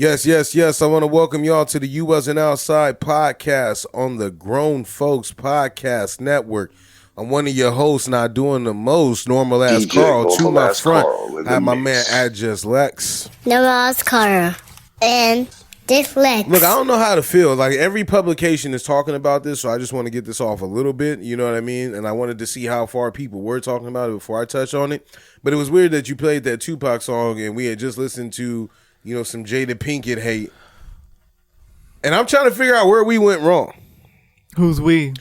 Yes, yes, yes. I want to welcome y'all to the You Wasn't Outside podcast on the Grown Folks Podcast Network. I'm one of your hosts, not doing the most, normal ass Carl. To my front, I have my man Adjust Lex. Normal ass Carl. And this Lex. Look, I don't know how to feel. Like every publication is talking about this, so I just want to get this off a little bit. You know what I mean? And I wanted to see how far people were talking about it before I touch on it. But it was weird that you played that Tupac song and we had just listened to, you know, some Jada Pinkett hate. And I'm trying to figure out where we went wrong. Who's we?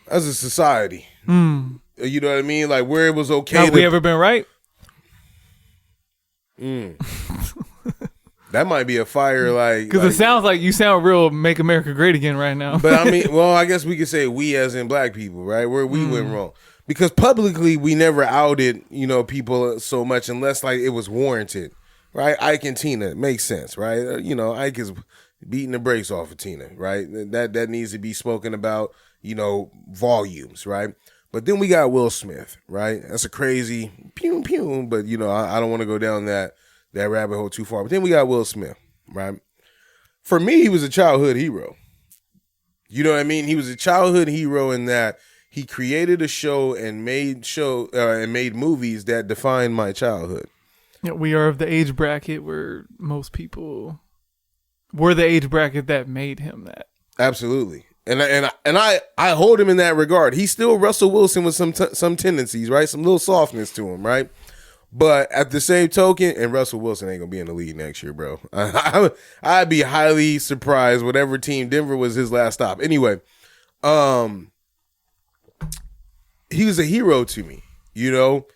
As a society. Mm. You know what I mean? Like where it was okay. Have we ever been right? That might be a fire, like... Because it sounds like you sound real Make America Great Again right now. But I mean, well, I guess we could say we as in black people, right? Where we went wrong. Because publicly, we never outed, you know, people so much unless, like, it was warranted. Right, Ike and Tina, it makes sense, right? You know, Ike is beating the brakes off of Tina, right? That needs to be spoken about, you know, volumes, right? But then we got Will Smith, right? That's a crazy pew pew, but you know, I don't want to go down that rabbit hole too far. But then we got Will Smith, right? For me, he was a childhood hero. You know what I mean? He was a childhood hero in that he created a show and made movies that defined my childhood. We are of the age bracket where most people were the age bracket that made him that. Absolutely. And I hold him in that regard. He's still Russell Wilson with some tendencies, right? Some little softness to him, right? But at the same token, and Russell Wilson ain't going to be in the league next year, bro. I'd be highly surprised whatever team. Denver was his last stop. Anyway, he was a hero to me, you know?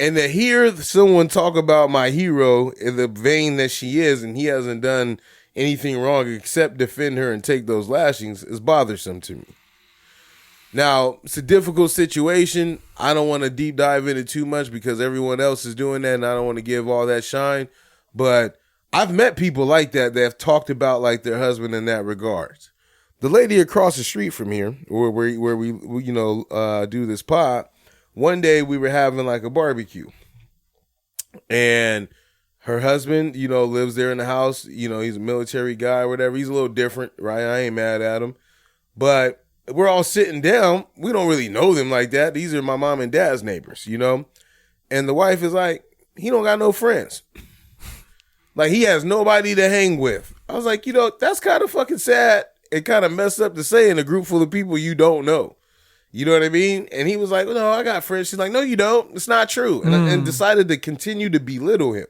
And to hear someone talk about my hero in the vein that she is, and he hasn't done anything wrong except defend her and take those lashings, is bothersome to me. Now, it's a difficult situation. I don't want to deep dive into too much because everyone else is doing that, and I don't want to give all that shine. But I've met people like that have talked about like their husband in that regard. The lady across the street from here, where we you know do this pod. One day we were having like a barbecue and her husband, you know, lives there in the house. You know, he's a military guy or whatever. He's a little different, right? I ain't mad at him, but we're all sitting down. We don't really know them like that. These are my mom and dad's neighbors, you know? And the wife is like, he don't got no friends. Like he has nobody to hang with. I was like, you know, that's kind of fucking sad and kind of messed up to say in a group full of people you don't know. You know what I mean? And he was like, well, no, I got friends. She's like, no, you don't. It's not true. And decided to continue to belittle him.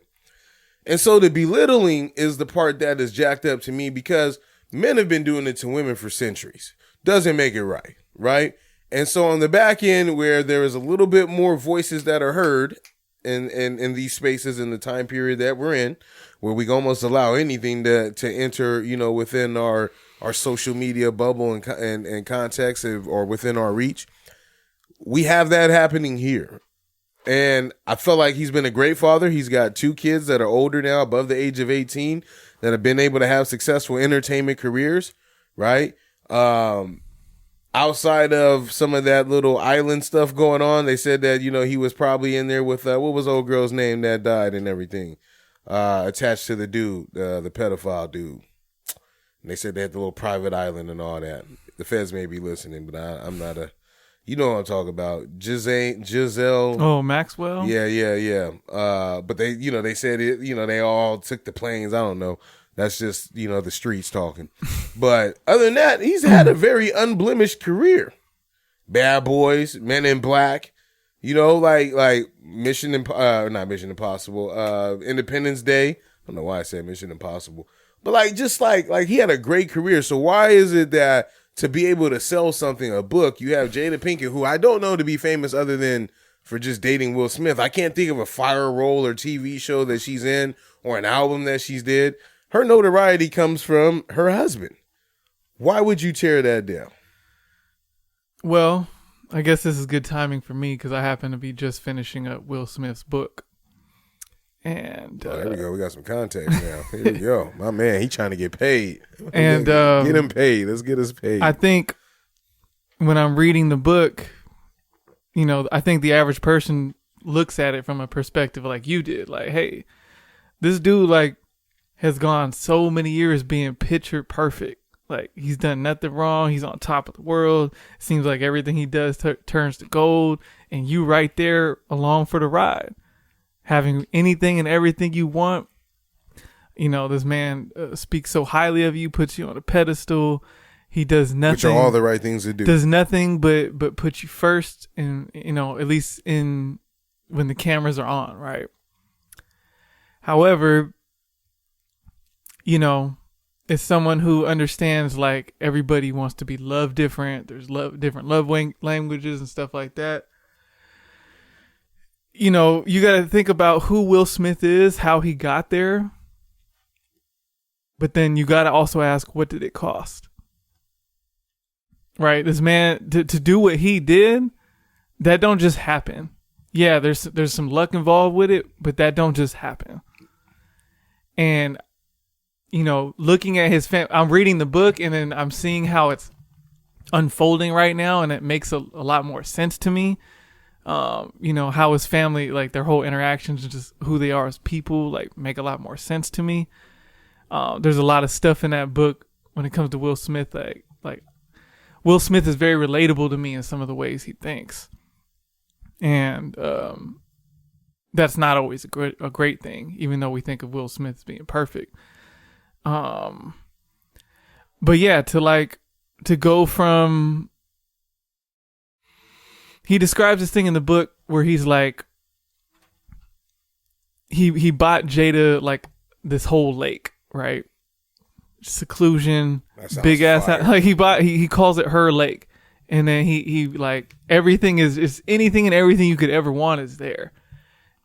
And so the belittling is the part that is jacked up to me because men have been doing it to women for centuries. Doesn't make it right, right? And so on the back end where there is a little bit more voices that are heard in these spaces in the time period that we're in, where we can almost allow anything to enter, you know, within our social media bubble and context or within our reach. We have that happening here. And I felt like he's been a great father. He's got 2 kids that are older now, above the age of 18, that have been able to have successful entertainment careers, right? Outside of some of that little island stuff going on, they said that, you know, he was probably in there with, what was old girl's name that died and everything, attached to the dude, the pedophile dude. And they said they had the little private island and all that. The feds may be listening, but I'm not you know what I'm talking about. Giselle. Oh, Maxwell? Yeah. But they, you know, they said it, you know, they all took the planes. I don't know. That's just, you know, the streets talking. But other than that, he's had a very unblemished career. Bad Boys, Men in Black, you know, like not Mission Impossible, Independence Day. I don't know why I said Mission Impossible. But like, just like he had a great career. So why is it that to be able to sell something, a book, you have Jada Pinkett, who I don't know to be famous other than for just dating Will Smith. I can't think of a fire role or TV show that she's in or an album that she's did. Her notoriety comes from her husband. Why would you tear that down? Well, I guess this is good timing for me because I happen to be just finishing up Will Smith's book. And there we go. We got some context now. Here we go. My man, he trying to get paid. And get him paid. Let's get us paid. I think when I'm reading the book, you know, I think the average person looks at it from a perspective like you did. Like, hey, this dude like has gone so many years being picture perfect. Like, he's done nothing wrong. He's on top of the world. It seems like everything he does turns to gold. And you right there along for the ride. Having anything and everything you want. You know, this man speaks so highly of you, puts you on a pedestal. He does nothing. Which are all the right things to do. Does nothing but put you first. And, you know, at least when the cameras are on, right? However, you know, it's someone who understands, like, everybody wants to be loved different. There's different love languages and stuff like that. You know, you got to think about who Will Smith is, how he got there. But then you got to also ask, what did it cost? Right? This man, to do what he did, that don't just happen. Yeah, there's some luck involved with it, but that don't just happen. And, you know, looking at his family, I'm reading the book and then I'm seeing how it's unfolding right now, and it makes a lot more sense to me. You know, how his family, like, their whole interactions and just who they are as people, like, make a lot more sense to me. There's a lot of stuff in that book when it comes to Will Smith. Like Will Smith is very relatable to me in some of the ways he thinks. And that's not always a great thing, even though we think of Will Smith as being perfect. But yeah, to go from, he describes this thing in the book where he's like, he bought Jada, like, this whole lake, right? Seclusion, big ass house. Like, he calls it her lake. And then he like, everything is anything and everything you could ever want is there.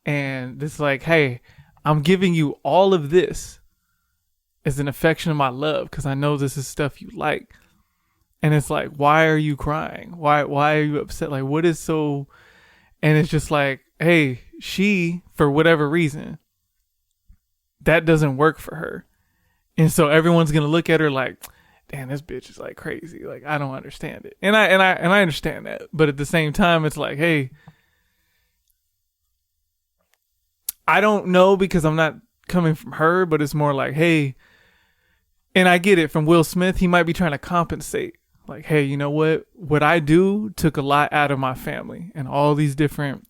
And it's like, hey, I'm giving you all of this as an affection of my love, because I know this is stuff you like. And it's like, why are you crying? Why are you upset? Like, what is so? And it's just like, hey, she, for whatever reason, that doesn't work for her. And so everyone's gonna look at her like, damn, this bitch is like crazy. Like, I don't understand it. And I understand that. But at the same time, it's like, hey, I don't know, because I'm not coming from her, but it's more like, hey, and I get it from Will Smith. He might be trying to compensate. Like, hey, you know what I do took a lot out of my family in all these different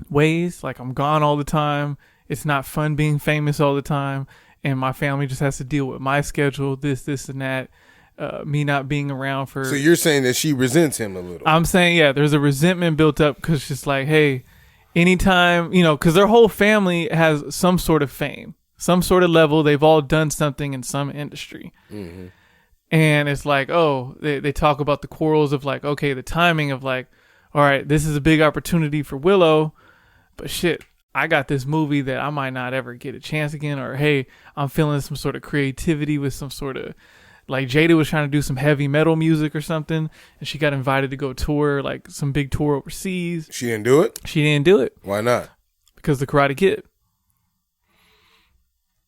ways. Like, I'm gone all the time. It's not fun being famous all the time. And my family just has to deal with my schedule, this, and that. Me not being around for. So you're saying that she resents him a little. I'm saying, yeah, there's a resentment built up, because she's like, hey, anytime, you know, because their whole family has some sort of fame, some sort of level. They've all done something in some industry. Mm-hmm. And it's like, oh, they talk about the quarrels of, like, okay, the timing of, like, all right, this is a big opportunity for Willow, but shit, I got this movie that I might not ever get a chance again. Or, hey, I'm feeling some sort of creativity with some sort of, like, Jada was trying to do some heavy metal music or something, and she got invited to go tour, like, some big tour overseas. She didn't do it? She didn't do it. Why not? Because the Karate Kid.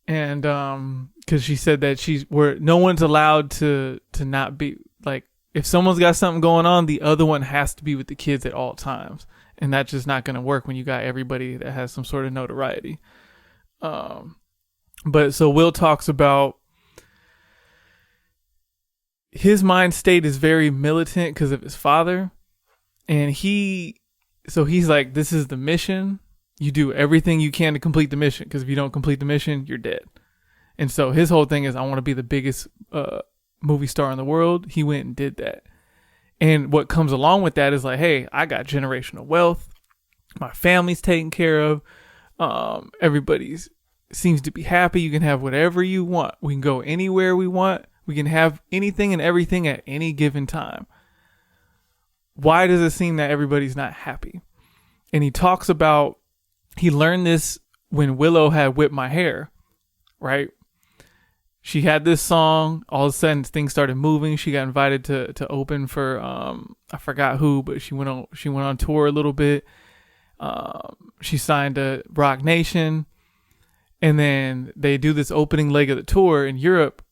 And because she said that no one's allowed to not be, like, if someone's got something going on, the other one has to be with the kids at all times. And that's just not going to work when you got everybody that has some sort of notoriety. But so Will talks about his mind state is very militant because of his father. And he's like, this is the mission. You do everything you can to complete the mission, because if you don't complete the mission, you're dead. And so his whole thing is, I want to be the biggest movie star in the world. He went and did that. And what comes along with that is like, hey, I got generational wealth. My family's taken care of. Everybody seems to be happy. You can have whatever you want. We can go anywhere we want. We can have anything and everything at any given time. Why does it seem that everybody's not happy? And he talks about, he learned this when Willow had Whip My Hair, right? She had this song. All of a sudden, things started moving. She got invited to open for I forgot who, but she went on tour a little bit. She signed to Rock Nation, and then they do this opening leg of the tour in Europe.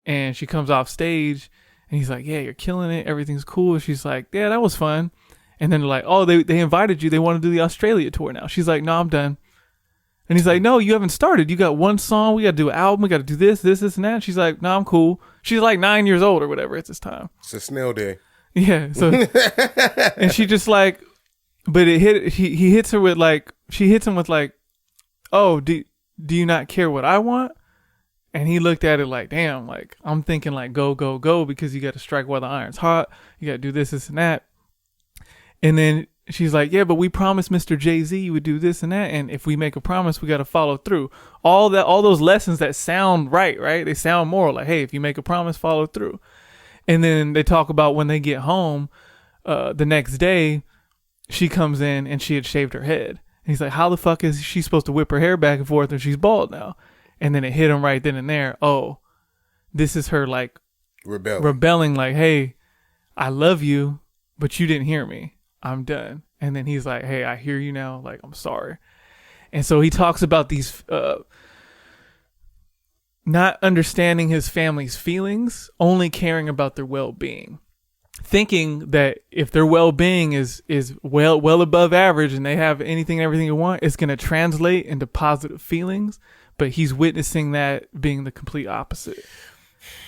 And she comes off stage, and he's like, "Yeah, you're killing it. Everything's cool." And she's like, "Yeah, that was fun." And then they're like, "Oh, they invited you. They want to do the Australia tour now." She's like, "No, I'm done." And he's like, no, you haven't started. You got one song. We got to do an album. We got to do this, and that. She's like, no, I'm cool. She's like 9 years old or whatever at this time. It's a snail day. Yeah. So, and she just like, but he hits her with like, she hits him with like, oh, do you not care what I want? And he looked at it like, damn, like I'm thinking like go, go, go, because you got to strike while the iron's hot. You got to do this, and that. And then she's like, yeah, but we promised Mr. Jay-Z you would do this and that. And if we make a promise, we got to follow through. All those lessons that sound right? They sound moral. Like, hey, if you make a promise, follow through. And then they talk about when they get home, the next day, she comes in and she had shaved her head. And he's like, how the fuck is she supposed to whip her hair back and forth when she's bald now? And then it hit him right then and there. Oh, this is her like rebelling like, hey, I love you, but you didn't hear me. I'm done. And then he's like, hey, I hear you now. Like, I'm sorry. And so he talks about these, not understanding his family's feelings, only caring about their well-being, thinking that if their well-being is well above average and they have anything and everything you want, it's going to translate into positive feelings. But he's witnessing that being the complete opposite.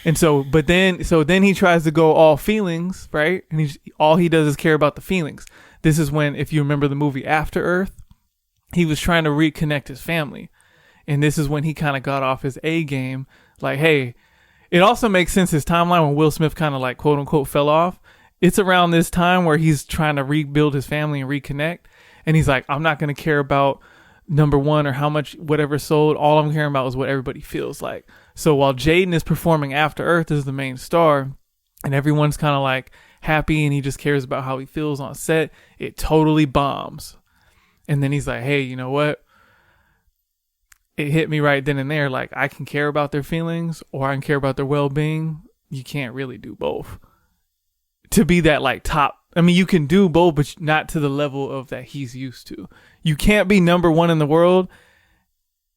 And so then he tries to go all feelings, right? And all he does is care about the feelings. This is when, if you remember the movie After Earth, he was trying to reconnect his family. And this is when he kind of got off his A game. Like, hey, it also makes sense his timeline when Will Smith kind of like quote unquote fell off. It's around this time where he's trying to rebuild his family and reconnect. And he's like, I'm not going to care about number one or how much whatever sold. All I'm caring about is what everybody feels like. So while Jaden is performing After Earth as the main star and everyone's kind of like happy and he just cares about how he feels on set, it totally bombs. And then he's like, hey, you know what? It hit me right then and there. Like, I can care about their feelings or I can care about their well-being. You can't really do both. To be that like top, I mean, you can do both, but not to the level of that he's used to. You can't be number one in the world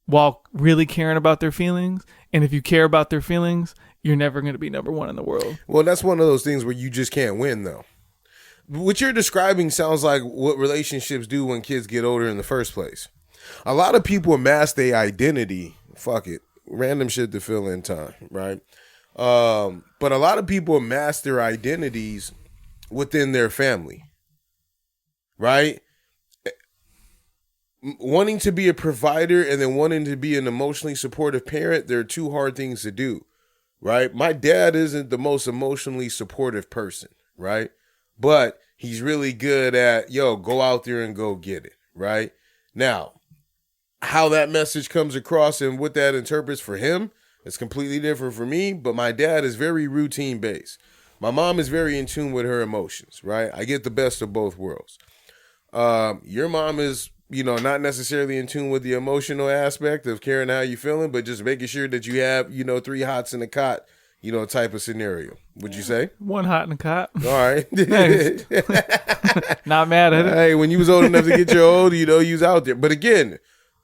while really caring about their feelings. And if you care about their feelings, you're never going to be number one in the world. Well, that's one of those things where you just can't win, though. What you're describing sounds like what relationships do when kids get older in the first place. A lot of people mask their identity. Fuck it. Random shit to fill in time, right? But a lot of people mask their identities within their family, right? Wanting to be a provider and then wanting to be an emotionally supportive parent, they're two hard things to do, right? My dad isn't the most emotionally supportive person, right? But he's really good at, go out there and go get it, right? Now, how that message comes across and what that interprets for him is completely different for me, but my dad is very routine based. My mom is very in tune with her emotions, right? I get the best of both worlds. Your mom is, not necessarily in tune with the emotional aspect of caring how you feeling, but just making sure that you have, 3 hots in a cot, type of scenario. Would you say? 1 hot in a cot. All right. Not mad at it. Hey, when you was old enough to get your old, you was out there. But again,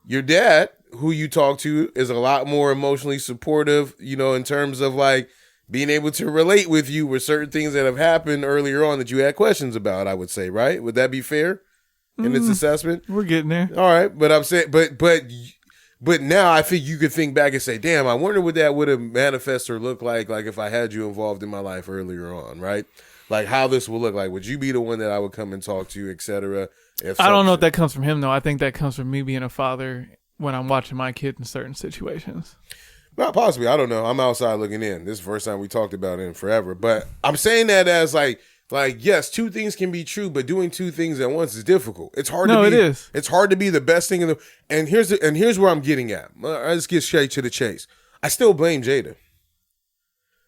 your dad, who you talk to, is a lot more emotionally supportive, in terms of like being able to relate with you with certain things that have happened earlier on that you had questions about, I would say, right? Would that be fair in its assessment? We're getting there. All right. But I'm saying, but now I think you could think back and say, damn, I wonder what that would have manifested or looked like if I had you involved in my life earlier on, right? Like how this will look like. Would you be the one that I would come and talk to, et cetera? I don't know if that comes from him, though. I think that comes from me being a father when I'm watching my kid in certain situations. Not possibly. I don't know. I'm outside looking in. This is the first time we talked about it in forever. But I'm saying that as like, yes, 2 things can be true, but doing 2 things at once is difficult. It's hard to be. It is. It's hard to be the best thing in the. And here's where I'm getting at. Let's get straight to the chase. I still blame Jada.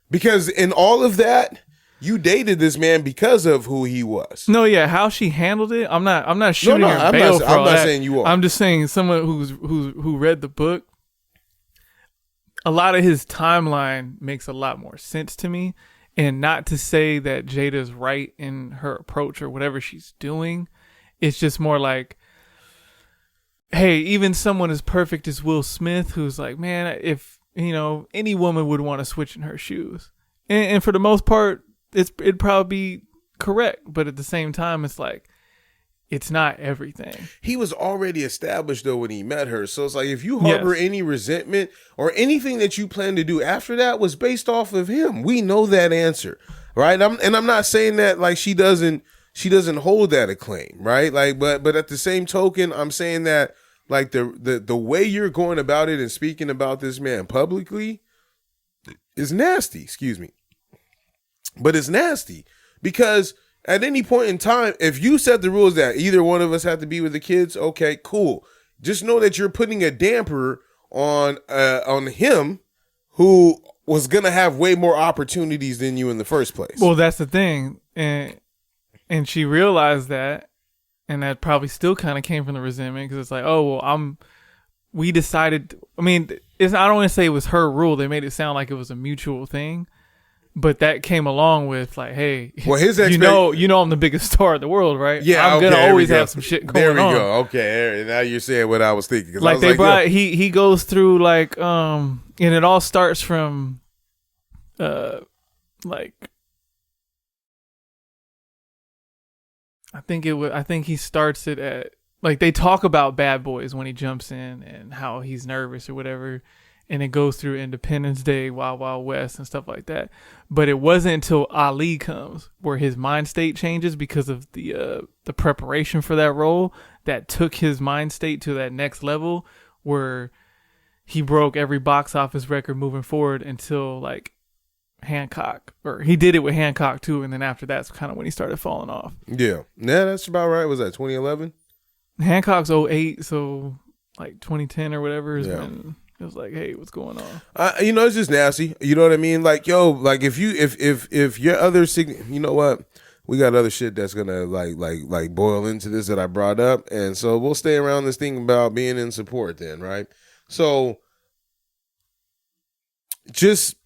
Because in all of that, you dated this man because of who he was. No, yeah, how she handled it. I'm not shooting her bail for all that. I'm not saying you are. I'm just saying someone who read the book. A lot of his timeline makes a lot more sense to me. And not to say that Jada's right in her approach or whatever she's doing. It's just more like, hey, even someone as perfect as Will Smith, who's like, man, if, any woman would want to switch in her shoes. And for the most part, it'd probably be correct. But at the same time, it's like, it's not everything. He was already established though when he met her. So it's like if you harbor any resentment or anything that you plan to do after that was based off of him. We know that answer, right? I'm not saying that like she doesn't hold that acclaim, right? Like, but at the same token, I'm saying that like the way you're going about it and speaking about this man publicly is nasty. Excuse me. But it's nasty because at any point in time, if you set the rules that either one of us have to be with the kids, okay, cool. Just know that you're putting a damper on him, who was gonna have way more opportunities than you in the first place. Well, that's the thing, and she realized that, and that probably still kind of came from the resentment because it's like, oh well, we decided. I mean, I don't want to say it was her rule. They made it sound like it was a mutual thing. But that came along with like, hey, well, his you know, I'm the biggest star in the world, right? Yeah, I'm gonna always have some shit going on. There we go. Okay, now you're saying what I was thinking. Like they brought, he goes through like, and it all starts from, like, I think he starts it at like they talk about Bad Boys when he jumps in and how he's nervous or whatever. And it goes through Independence Day, Wild Wild West, and stuff like that. But it wasn't until Ali comes where his mind state changes because of the preparation for that role that took his mind state to that next level where he broke every box office record moving forward until like Hancock, or he did it with Hancock too. And then after that's kind of when he started falling off. Yeah, that's about right. Was that 2011? Hancock's 08, so like 2010 or whatever is when. It was like, hey, what's going on? It's just nasty. You know what I mean? Like, yo, like if your other you know what? We got other shit that's gonna like boil into this that I brought up, and so we'll stay around this thing about being in support then, right? So, just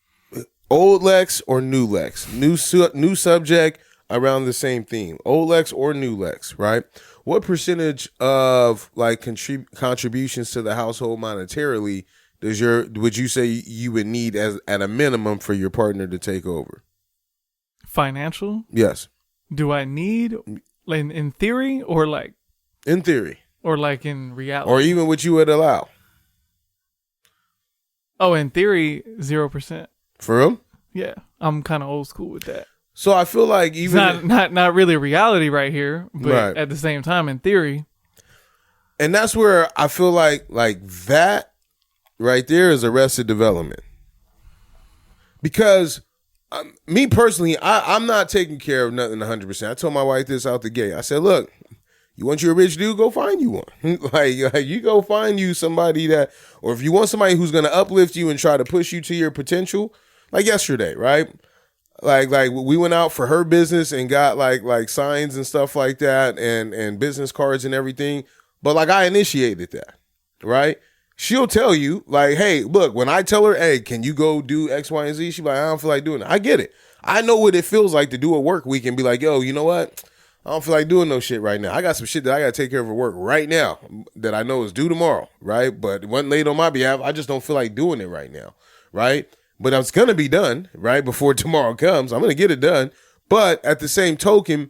old Lex or new Lex, new subject around the same theme, old Lex or new Lex, right? What percentage of like contributions to the household monetarily would you say you would need as at a minimum for your partner to take over? Financial? Yes. Do I need like in theory or like in theory or like in reality or even what you would allow? Oh, in theory, 0%. For real? Yeah, I'm kind of old school with that. So I feel like even it's not really a reality right here, but at the same time, in theory, and that's where I feel like that right there is arrested development. Because me personally, I'm not taking care of nothing 100%. I told my wife this out the gate. I said, look, you want you a rich dude, go find you one. like you go find you somebody that, or if you want somebody who's going to uplift you and try to push you to your potential, like yesterday, right? Like we went out for her business and got like signs and stuff like that and business cards and everything. But like I initiated that, right? She'll tell you like, hey, look, when I tell her, hey, can you go do X, Y, and Z? She's like, I don't feel like doing it. I get it. I know what it feels like to do a work week and be like, yo, you know what? I don't feel like doing no shit right now. I got some shit that I got to take care of at work right now that I know is due tomorrow, right? But it wasn't late on my behalf. I just don't feel like doing it right now, right? But it's going to be done, right, before tomorrow comes. I'm going to get it done. But at the same token,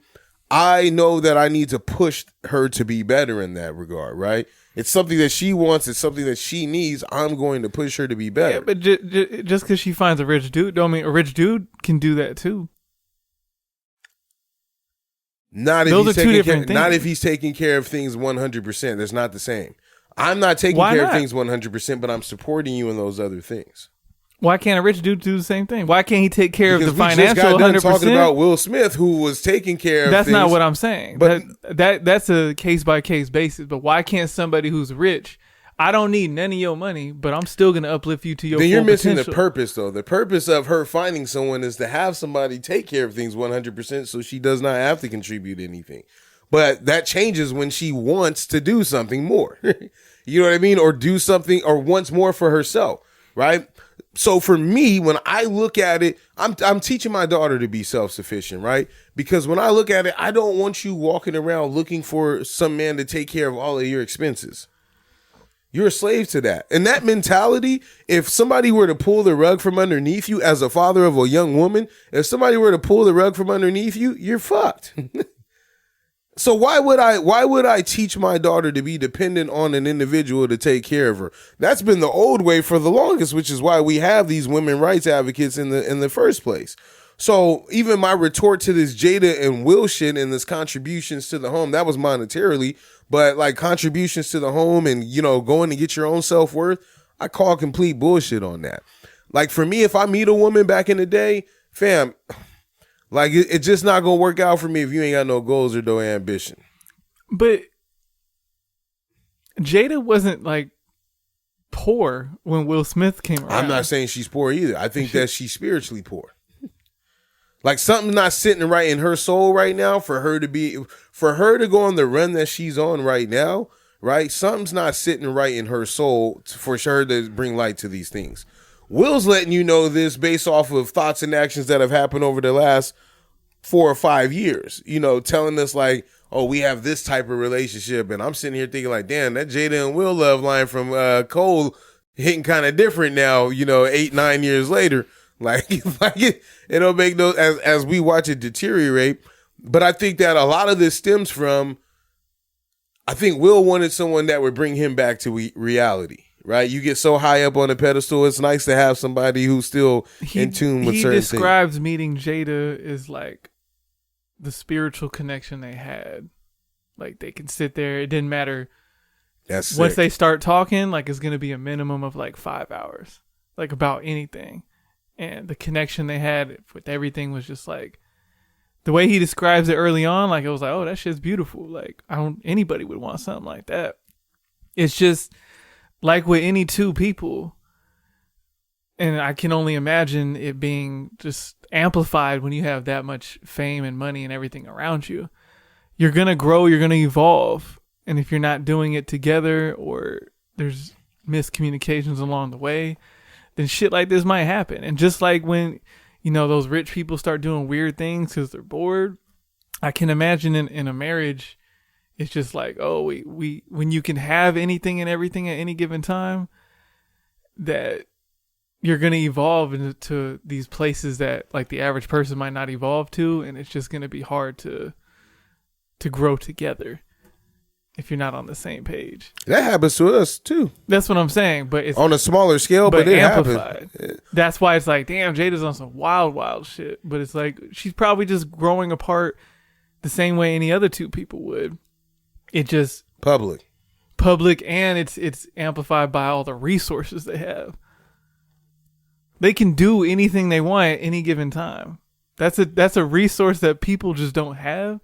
I know that I need to push her to be better in that regard, right? It's something that she wants. It's something that she needs. I'm going to push her to be better. Yeah, but just because she finds a rich dude, don't mean a rich dude can do that too. Not if he's taking care of things 100%. That's not the same. I'm not taking care of things 100%, but I'm supporting you in those other things. Why can't a rich dude do the same thing? Why can't he take care because of the financial 100%? We just got done talking about Will Smith, who was taking care of That's things. not what I'm saying. But that's a case-by-case basis. But why can't somebody who's rich, I don't need none of your money, but I'm still going to uplift you to your full potential. Then you're missing the purpose, though. The purpose of her finding someone is to have somebody take care of things 100% so she does not have to contribute anything. But that changes when she wants to do something more. You know what I mean? Or do something or wants more for herself, right? So for me, when I look at it, I'm teaching my daughter to be self-sufficient, right? Because when I look at it, I don't want you walking around looking for some man to take care of all of your expenses. You're a slave to that. And that mentality, if somebody were to pull the rug from underneath you as a father of a young woman, if somebody were to pull the rug from underneath you, you're fucked. So why would I teach my daughter to be dependent on an individual to take care of her? That's been the old way for the longest, which is why we have these women rights advocates in the first place. So even my retort to this Jada and Will shit and this contributions to the home, that was monetarily, but like contributions to the home and, you know, going to get your own self-worth, I call complete bullshit on that. Like for me, if I meet a woman back in the day, fam, like it's just not gonna work out for me if you ain't got no goals or no ambition. But Jada wasn't like poor when Will Smith came around. I'm not saying she's poor either. I think that she's spiritually poor. Like something's not sitting right in her soul right now for her to go on the run that she's on right now, right? Something's not sitting right in her soul for her to bring light to these things. Will's letting you know this based off of thoughts and actions that have happened over the last 4 or 5 years, you know, telling us like, oh, we have this type of relationship. And I'm sitting here thinking like, damn, that Jada and Will love line from Cole hitting kind of different now, you know, 8-9 years later. Like it don't make no, as we watch it deteriorate. But I think that a lot of this stems from, I think Will wanted someone that would bring him back to reality. Right, you get so high up on a pedestal. It's nice to have somebody who's still in tune with certain things. He describes meeting Jada as like the spiritual connection they had. Like they can sit there. It didn't matter. That's once sick. They start talking, like it's gonna be a minimum of like 5 hours, like about anything. And the connection they had with everything was just like the way he describes it early on. Like it was like, oh, that shit's beautiful. Like anybody would want something like that. It's just. Like with any two people, and I can only imagine it being just amplified when you have that much fame and money and everything around you. You're going to grow, you're going to evolve. And if you're not doing it together or there's miscommunications along the way, then shit like this might happen. And just like when, you know, those rich people start doing weird things because they're bored, I can imagine in a marriage, it's just like, oh, we when you can have anything and everything at any given time, that you're going to evolve into these places that like the average person might not evolve to. And it's just going to be hard to grow together if you're not on the same page. That happens to us too. That's what I'm saying. But it's on a smaller scale, but it amplified. That's why it's like, damn, Jada's on some wild shit. But it's like, she's probably just growing apart the same way any other two people would. It just public, and it's amplified by all the resources they have. They can do anything they want at any given time. That's a resource that people just don't have.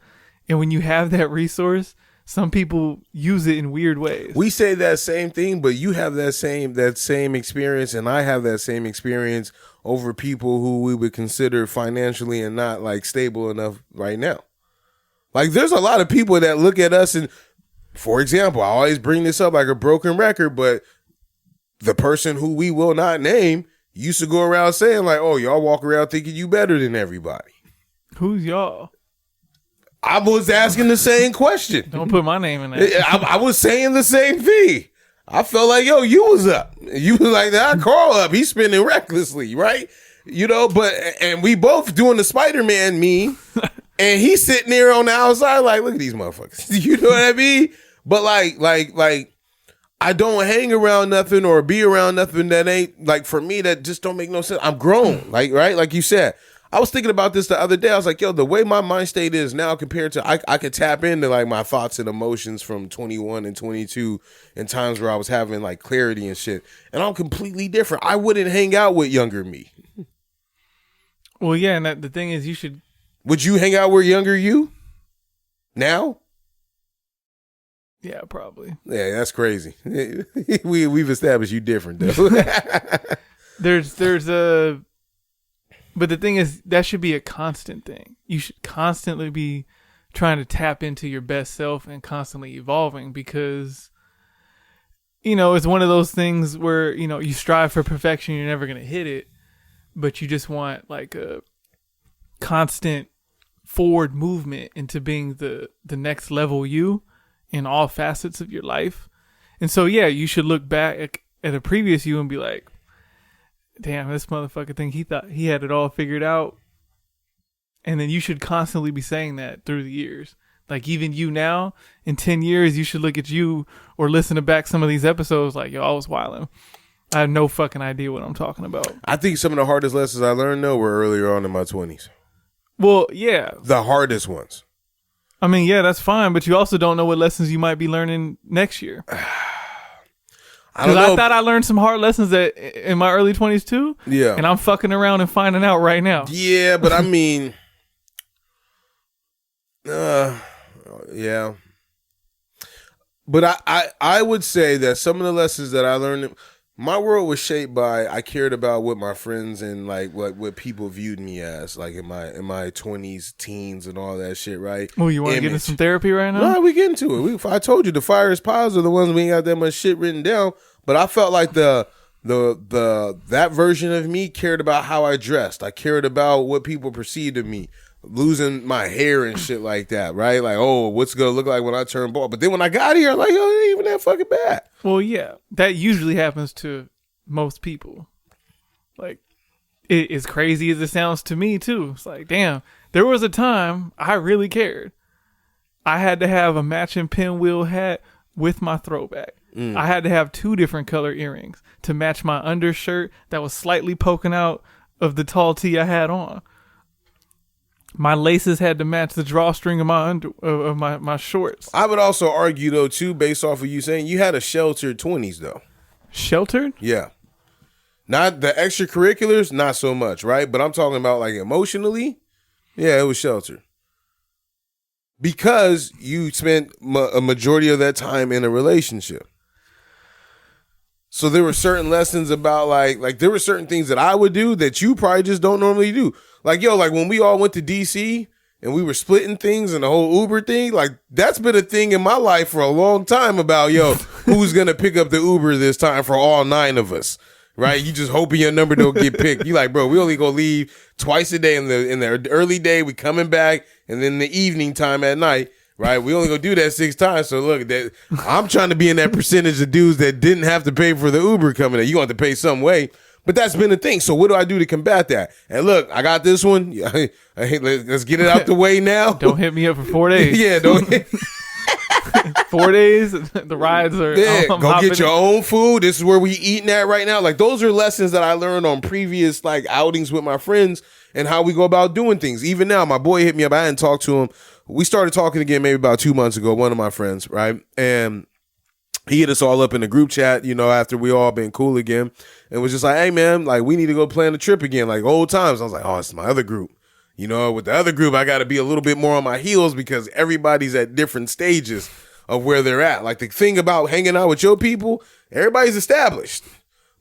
And when you have that resource, some people use it in weird ways. We say that same thing, but you have that same experience, and I have that same experience over people who we would consider financially and not like stable enough right now. Like, there's a lot of people that look at us and, for example, I always bring this up like a broken record, but the person who we will not name used to go around saying like, oh, y'all walk around thinking you better than everybody. Who's y'all? I was asking the same question. Don't put my name in that. I was saying the same thing. I felt like, yo, you was up. You was like, nah, Carl up. He's spending recklessly, right? You know, and we both doing the Spider-Man meme. And he's sitting there on the outside like, look at these motherfuckers. You know what I mean? But like, I don't hang around nothing or be around nothing that ain't, like, for me, that just don't make no sense. I'm grown, like, right? Like you said. I was thinking about this the other day. I was like, yo, the way my mind state is now compared to, I could tap into, like, my thoughts and emotions from 21 and 22 in times where I was having, like, clarity and shit. And I'm completely different. I wouldn't hang out with younger me. Well, yeah, and the thing is, you should... Would you hang out with younger you? Now? Yeah, probably. Yeah, that's crazy. We've established you different though. there's a, but the thing is, that should be a constant thing. You should constantly be trying to tap into your best self and constantly evolving, because, you know, it's one of those things where, you know, you strive for perfection, you're never going to hit it, but you just want like a constant forward movement into being the next level you in all facets of your life. And so, yeah, you should look back at a previous you and be like, damn, this motherfucker think he thought he had it all figured out. And then you should constantly be saying that through the years. Like even you now, in 10 years, you should look at you or listen to back some of these episodes like, yo, I was wilding. I have no fucking idea what I'm talking about. I think some of the hardest lessons I learned, though, were earlier on in my 20s. Well, yeah. The hardest ones. I mean, yeah, that's fine, but you also don't know what lessons you might be learning next year. Because I thought I learned some hard lessons that in my early 20s too. Yeah. And I'm fucking around and finding out right now. Yeah, but I mean, yeah. But I would say that some of the lessons that I learned, my world was shaped by, I cared about what my friends and like what people viewed me as, like in my 20s, teens, and all that shit, right? Well, you want to get into some therapy right now? No, we get into it. I told you the fire is piles are the ones we ain't got that much shit written down. But I felt like that version of me cared about how I dressed. I cared about what people perceived of me. Losing my hair and shit like that, right? Like, oh, what's it gonna look like when I turn bald? But then when I got here, I'm like, yo, it ain't even that fucking bad. Well, yeah, that usually happens to most people. Like, as crazy as it sounds to me too. It's like, damn, there was a time I really cared. I had to have a matching pinwheel hat with my throwback. I had to have 2 different color earrings to match my undershirt that was slightly poking out of the tall tee I had on. My laces had to match the drawstring of my shorts. I would also argue though too, based off of you saying you had a sheltered 20s though. Sheltered? Yeah. Not the extracurriculars, not so much, right? But I'm talking about like emotionally. Yeah, it was sheltered. Because you spent a majority of that time in a relationship. So there were certain lessons about like there were certain things that I would do that you probably just don't normally do. Like, yo, like when we all went to DC and we were splitting things and the whole Uber thing, like that's been a thing in my life for a long time about, yo, who's going to pick up the Uber this time for all 9 of us, right? You just hoping your number don't get picked. You like, bro, we only going to leave twice a day in the early day. We coming back and then the evening time at night. Right, we only gonna do that 6 times. So look, that I'm trying to be in that percentage of dudes that didn't have to pay for the Uber coming in. You want to pay some way, but that's been a thing. So what do I do to combat that? And look, I got this one. Let's get it out the way now. Don't hit me up for 4 days. Yeah, don't. 4 days. The rides are. Yeah, go get your own food. This is where we eating at right now. Like those are lessons that I learned on previous like outings with my friends and how we go about doing things. Even now, my boy hit me up. I hadn't talked to him. We started talking again maybe about 2 months ago, one of my friends, right? And he hit us all up in the group chat, you know, after we all been cool again, and was just like, hey, man, like, we need to go plan a trip again, like old times. I was like, oh, it's my other group. You know, with the other group, I got to be a little bit more on my heels because everybody's at different stages of where they're at. Like, the thing about hanging out with your people, everybody's established.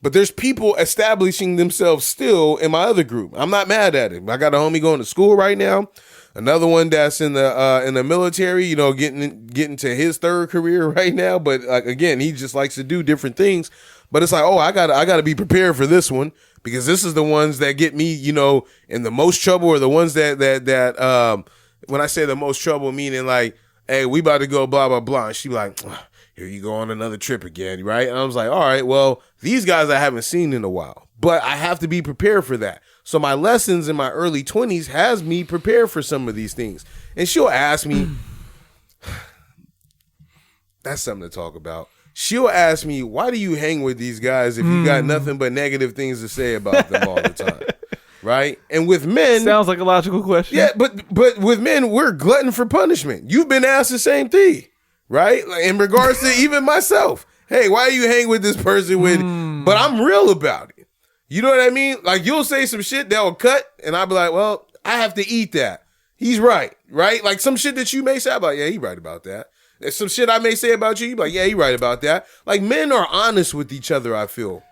But there's people establishing themselves still in my other group. I'm not mad at it. I got a homie going to school right now. Another one that's in the military, you know, getting to his 3rd career right now. But like again, he just likes to do different things. But it's like, oh, I gotta be prepared for this one because this is the ones that get me, you know, in the most trouble, or the ones that when I say the most trouble, meaning like, hey, we about to go blah blah blah. And she be like, here you go on another trip again, right? And I was like, all right, well, these guys I haven't seen in a while, but I have to be prepared for that. So my lessons in my early 20s has me prepared for some of these things. And she'll ask me, that's something to talk about. She'll ask me, why do you hang with these guys if you got nothing but negative things to say about them all the time? Right? And with men... Sounds like a logical question. Yeah, but with men, we're glutton for punishment. You've been asked the same thing, right? Like in regards to even myself. Hey, why you hang with this person with... But I'm real about it. You know what I mean? Like, you'll say some shit that will cut, and I'll be like, well, I have to eat that. He's right? Like, some shit that you may say, I'm like, yeah, he's right about that. There's some shit I may say about you, you're like, yeah, he's right about that. Like, men are honest with each other, I feel.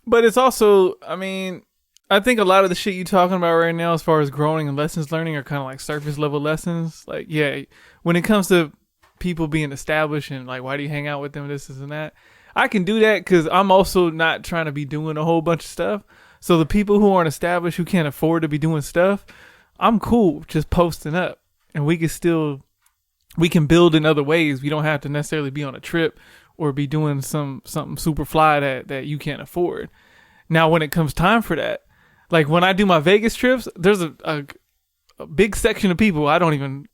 But it's also, I mean, I think a lot of the shit you're talking about right now as far as growing and lessons learning are kind of like surface level lessons. Like, yeah, when it comes to people being established and like, why do you hang out with them, this and that? I can do that because I'm also not trying to be doing a whole bunch of stuff. So the people who aren't established, who can't afford to be doing stuff, I'm cool just posting up. And we can build in other ways. We don't have to necessarily be on a trip or be doing something super fly that you can't afford. Now, when it comes time for that, like when I do my Vegas trips, there's a a big section of people. I don't even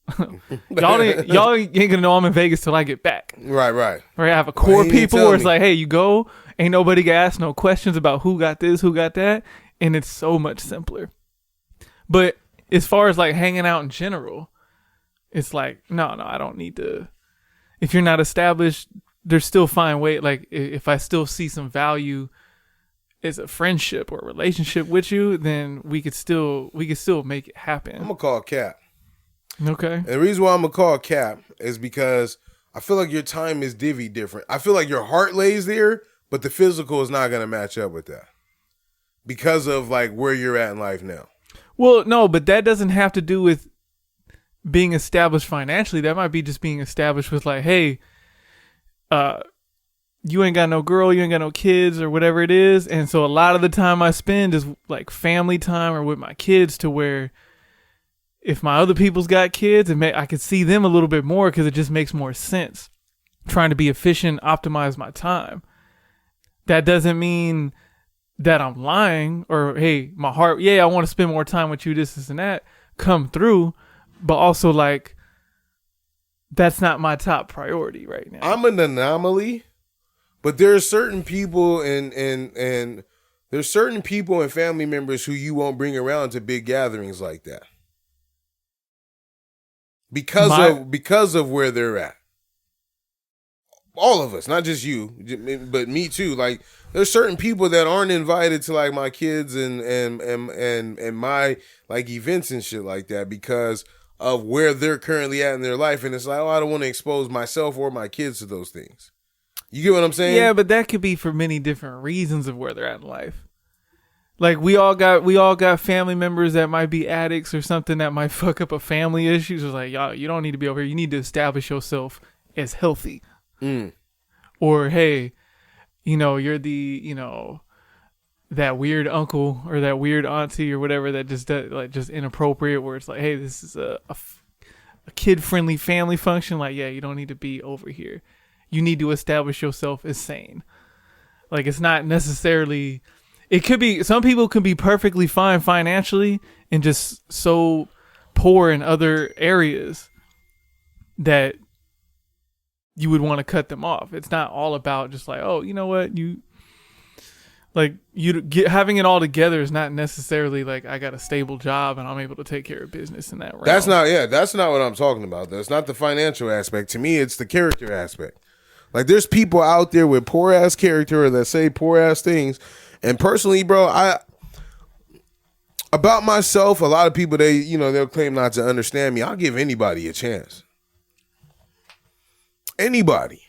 y'all ain't gonna know I'm in Vegas till I get back. Right. Right. I have a core of people where it's like, hey, you go, ain't nobody gonna ask no questions about who got this, who got that, and it's so much simpler. But as far as like hanging out in general, it's like, no, I don't need to. If you're not established, there's still fine way. Like if I still see some value as a friendship or a relationship with you, then we could still make it happen. I'm gonna call Cap. Okay. And the reason why I'm gonna call Cap is because I feel like your time is divvy different. I feel like your heart lays there, but the physical is not gonna match up with that because of like where you're at in life now. Well, no, but that doesn't have to do with being established financially. That might be just being established with like, hey, you ain't got no girl, you ain't got no kids or whatever it is. And so a lot of the time I spend is like family time or with my kids, to where if my other people's got kids, I could see them a little bit more because it just makes more sense. Trying to be efficient, optimize my time. That doesn't mean that I'm lying or, hey, my heart, yeah, I want to spend more time with you, this and that, come through. But also like, that's not my top priority right now. I'm an anomaly. But there are certain people and there's certain people and family members who you won't bring around to big gatherings like that. Because of where they're at. All of us, not just you, but me too. Like there's certain people that aren't invited to like my kids and my like events and shit like that because of where they're currently at in their life. And it's like, oh, I don't want to expose myself or my kids to those things. You get what I'm saying? Yeah, but that could be for many different reasons of where they're at in life. Like we all got family members that might be addicts or something that might fuck up a family issues. It's like, y'all, you don't need to be over here. You need to establish yourself as healthy. Or hey, you're the, that weird uncle or that weird auntie or whatever that just does, like just inappropriate, where it's like, hey, this is a kid friendly family function. Like, yeah, you don't need to be over here. You need to establish yourself as sane. Like, it's not necessarily, it could be, some people can be perfectly fine financially and just so poor in other areas that you would want to cut them off. It's not all about just like, oh, you know what, having it all together is not necessarily like I got a stable job and I'm able to take care of business in that realm. That's not what I'm talking about. That's not the financial aspect. To me, it's the character aspect. Like there's people out there with poor ass character that say poor ass things. And personally, bro, about myself, a lot of people, they'll claim not to understand me. I'll give anybody a chance. Anybody.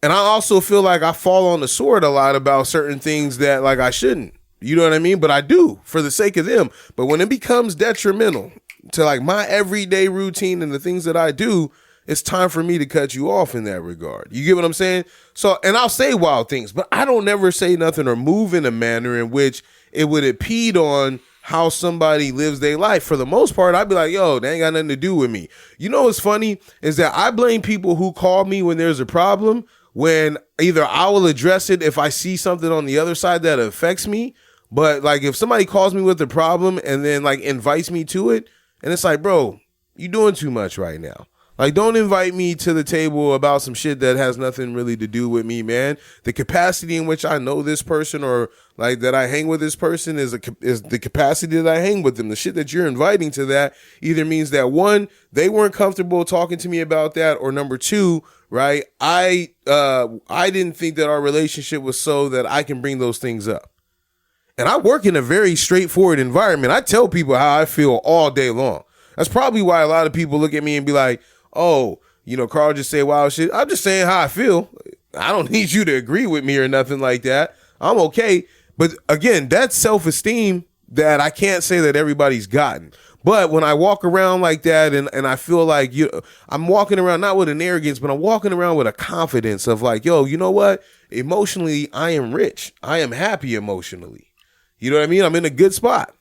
And I also feel like I fall on the sword a lot about certain things that like I shouldn't. You know what I mean? But I do for the sake of them. But when it becomes detrimental to like my everyday routine and the things that I do, it's time for me to cut you off in that regard. You get what I'm saying? So, and I'll say wild things, but I don't never say nothing or move in a manner in which it would impede on how somebody lives their life. For the most part, I'd be like, yo, that ain't got nothing to do with me. You know what's funny is that I blame people who call me when there's a problem, when either I will address it if I see something on the other side that affects me. But like if somebody calls me with a problem and then like invites me to it, and it's like, bro, you doing too much right now. Like, don't invite me to the table about some shit that has nothing really to do with me, man. The capacity in which I know this person or like that I hang with this person is the capacity that I hang with them. The shit that you're inviting to that either means that one, they weren't comfortable talking to me about that, or number two, right, I didn't think that our relationship was so that I can bring those things up. And I work in a very straightforward environment. I tell people how I feel all day long. That's probably why a lot of people look at me and be like, oh, Carl just say wild shit. I'm just saying how I feel. I don't need you to agree with me or nothing like that. I'm okay. But again, that's self-esteem that I can't say that everybody's gotten. But when I walk around like that and I feel like I'm walking around not with an arrogance, but I'm walking around with a confidence of like, yo, you know what? Emotionally, I am rich. I am happy emotionally. You know what I mean? I'm in a good spot.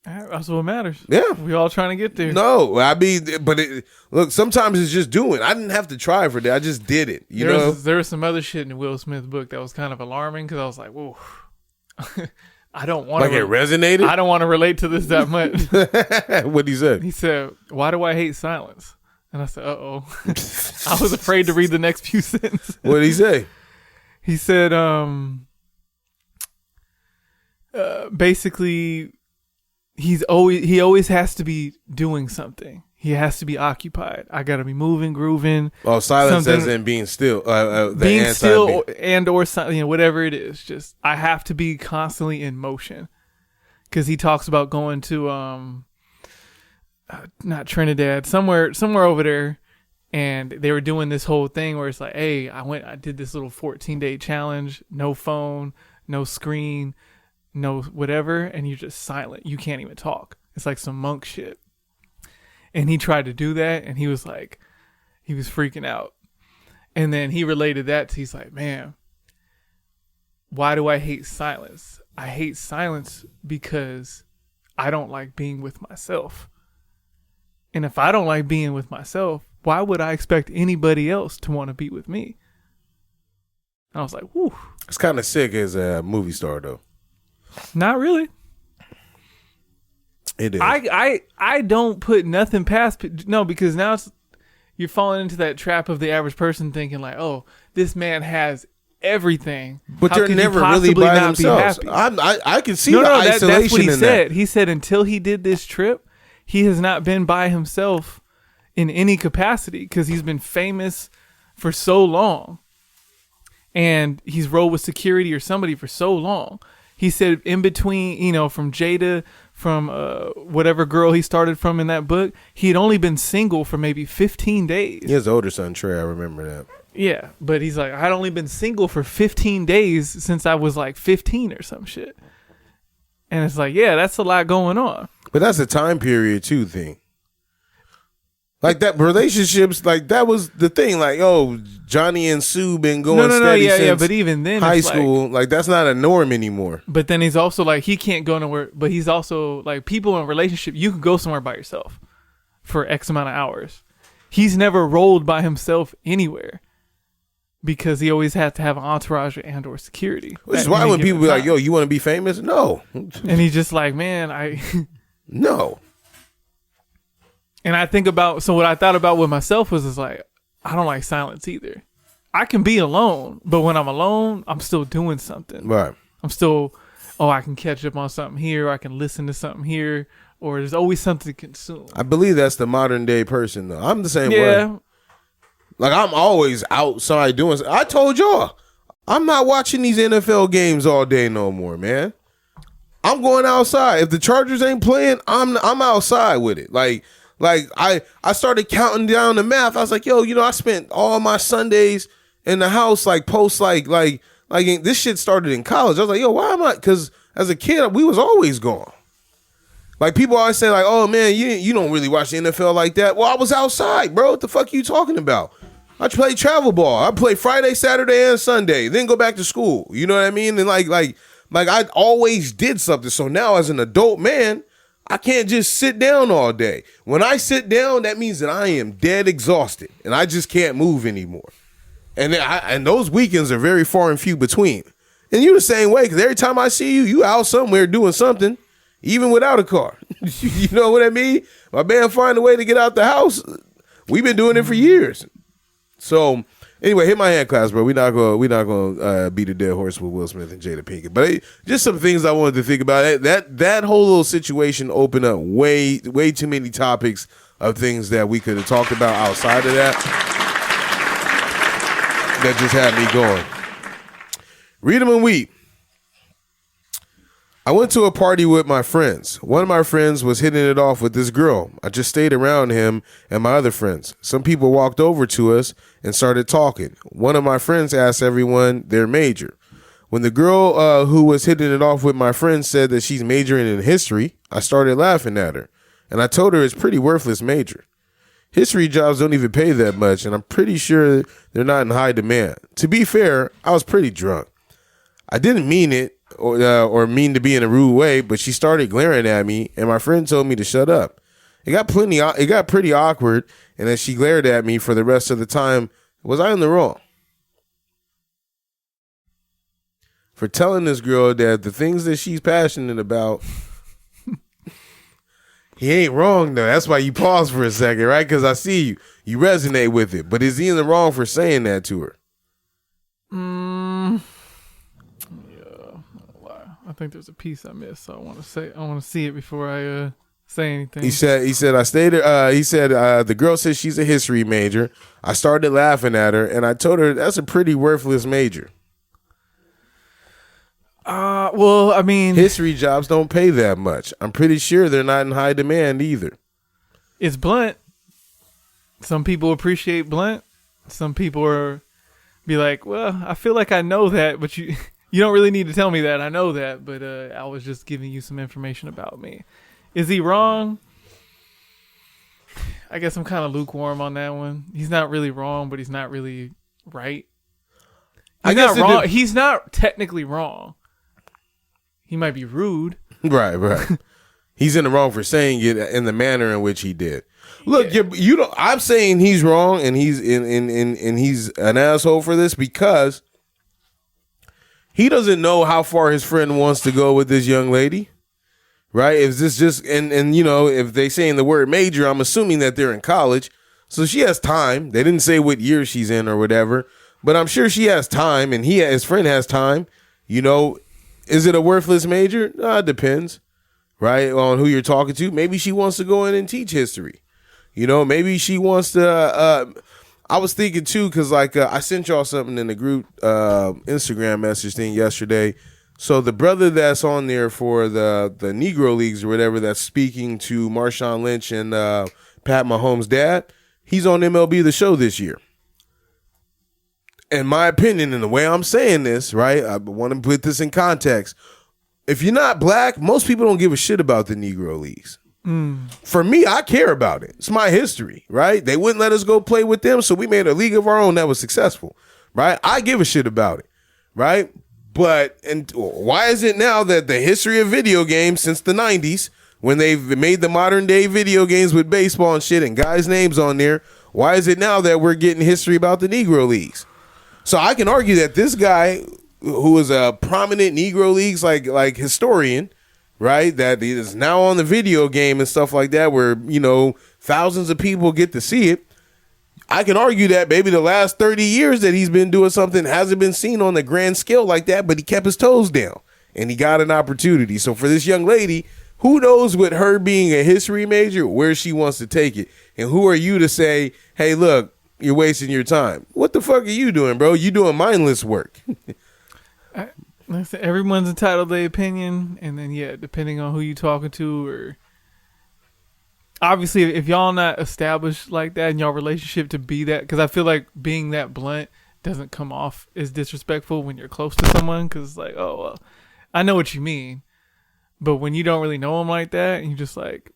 That's what matters. Yeah. We all trying to get there. No, I mean, but look, sometimes it's just doing. I didn't have to try for that. I just did it. There was some other shit in the Will Smith book that was kind of alarming because I was like, whoa. I don't want Like it resonated? I don't want to relate to this that much. What'd he say? He said, "Why do I hate silence?" And I said, "Uh-oh." I was afraid to read the next few sentences. What did he say? He said, basically, he always has to be doing something. He has to be occupied. I got to be moving, grooving. Oh, silence as in being still. Being still and or whatever it is. Just I have to be constantly in motion. Because he talks about going to not Trinidad, somewhere over there, and they were doing this whole thing where it's like, hey, I did this little 14-day challenge, no phone, no screen, no whatever, and you're just silent. You can't even talk. It's like some monk shit. And he tried to do that, and he was freaking out. And then he related that to, he's like, man, why do I hate silence? I hate silence because I don't like being with myself. And if I don't like being with myself, why would I expect anybody else to want to be with me? And I was like, whew. It's kind of sick as a movie star, though. Not really. It is. I don't put nothing past, no, because now you're falling into that trap of the average person thinking like, oh, this man has everything. But how they're could never he really by not be themselves. happy? I can see no, the that's isolation what he in said. that. He said until he did this trip, he has not been by himself in any capacity because he's been famous for so long. And he's rolled with security or somebody for so long. He said in between, from Jada, from whatever girl he started from in that book, he had only been single for maybe 15 days. He has an older son, Trey. I remember that. Yeah, but he's like, I'd only been single for 15 days since I was like 15 or some shit. And it's like, yeah, that's a lot going on. But that's a time period too thing. Like that relationships, like that was the thing. Like, oh, Johnny and Sue been going steady since but even then, high school. Like that's not a norm anymore. But then he's also like, he can't go nowhere. But he's also like, people in a relationship, you can go somewhere by yourself for X amount of hours. He's never rolled by himself anywhere because he always had to have an entourage and or security. Which is why when people be like, yo, you want to be famous? No. And he's just like, man, no. And I think about, so what I thought about with myself was like, I don't like silence either. I can be alone, but when I'm alone, I'm still doing something. Right. I'm still, I can catch up on something here, or I can listen to something here, or there's always something to consume. I believe that's the modern day person though. I'm the same way. Like I'm always outside doing something. I told y'all, I'm not watching these NFL games all day no more, man. I'm going outside. If the Chargers ain't playing, I'm outside with it. Like I started counting down the math. I was like, yo, I spent all my Sundays in the house, like post, like this shit started in college. I was like, yo, why am I? Because as a kid, we was always gone. Like people always say, like, oh man, you don't really watch the NFL like that. Well, I was outside, bro. What the fuck are you talking about? I play travel ball. I play Friday, Saturday, and Sunday. Then go back to school. You know what I mean? And like I always did something. So now as an adult man, I can't just sit down all day. When I sit down, that means that I am dead exhausted and I just can't move anymore. And those weekends are very far and few between. And you the same way, because every time I see you out somewhere doing something, even without a car. You know what I mean? My man find a way to get out the house. We've been doing it for years. So anyway, hit my hand class, bro. We're not gonna beat a dead horse with Will Smith and Jada Pinkett. But just some things I wanted to think about. That whole little situation opened up way too many topics of things that we could have talked about outside of that. That just had me going. Read them and weep. I went to a party with my friends. One of my friends was hitting it off with this girl. I just stayed around him and my other friends. Some people walked over to us and started talking. One of my friends asked everyone their major. When the girl who was hitting it off with my friend said that she's majoring in history, I started laughing at her. And I told her it's pretty worthless major. History jobs don't even pay that much, and I'm pretty sure they're not in high demand. To be fair, I was pretty drunk. I didn't mean it or mean to be in a rude way, but she started glaring at me, and my friend told me to shut up. It got pretty awkward, and as she glared at me for the rest of the time, was I in the wrong? for telling this girl that the things that she's passionate about, he ain't wrong though. That's why you pause for a second, right? Because I see you resonate with it. But is he in the wrong for saying that to her? Yeah, I think there's a piece I missed, so I want to see it before I say anything. He said the girl said she's a history major. I started laughing at her, and I told her that's a pretty worthless major. Well, I mean, history jobs don't pay that much. I'm pretty sure they're not in high demand either. It's blunt. Some people appreciate blunt. Some people be like, well, I feel like I know that, but you don't really need to tell me that. I know that, but I was just giving you some information about me. Is he wrong? I guess I'm kind of lukewarm on that one. He's not really wrong, but he's not really right. He's not wrong. He's not technically wrong. He might be rude. Right. He's in the wrong for saying it in the manner in which he did. Look, you know, I'm saying he's wrong and he's and he's an asshole for this because he doesn't know how far his friend wants to go with this young lady. Right? If this just and you know, if they saying the word major, I'm assuming that they're in college. So she has time. They didn't say what year she's in or whatever, but I'm sure she has time and his friend has time. You know, is it a worthless major? It depends, right, on who you're talking to. Maybe she wants to go in and teach history. You know, maybe she wants to. I was thinking too, because like I sent y'all something in the group Instagram message thing yesterday. So the brother that's on there for the Negro Leagues or whatever that's speaking to Marshawn Lynch and Pat Mahomes' dad, he's on MLB The Show this year. In my opinion, and the way I'm saying this, right, I want to put this in context. If you're not black, most people don't give a shit about the Negro Leagues. For me, I care about it. It's my history, right? They wouldn't let us go play with them, so we made a league of our own that was successful, right? I give a shit about it, right? But and why is it now that the history of video games since the 90s, when they've made the modern day video games with baseball and shit and guys' names on there, why is it now that we're getting history about the Negro Leagues? So I can argue that this guy, who is a prominent Negro Leagues like historian, right, that is now on the video game and stuff like that, where, you know, thousands of people get to see it. I can argue that maybe the last 30 years that he's been doing something hasn't been seen on the grand scale like that, but he kept his toes down and he got an opportunity. So for this young lady, who knows with her being a history major, where she wants to take it? And who are you to say, hey, look, you're wasting your time? What the fuck are you doing, bro? You doing mindless work. Like I said, everyone's entitled to their opinion, and then depending on who you talking to, or obviously if y'all not established like that in y'all relationship to be that, because I feel like being that blunt doesn't come off as disrespectful when you're close to someone, because it's like, oh well, I know what you mean, but when you don't really know them like that, and you just like,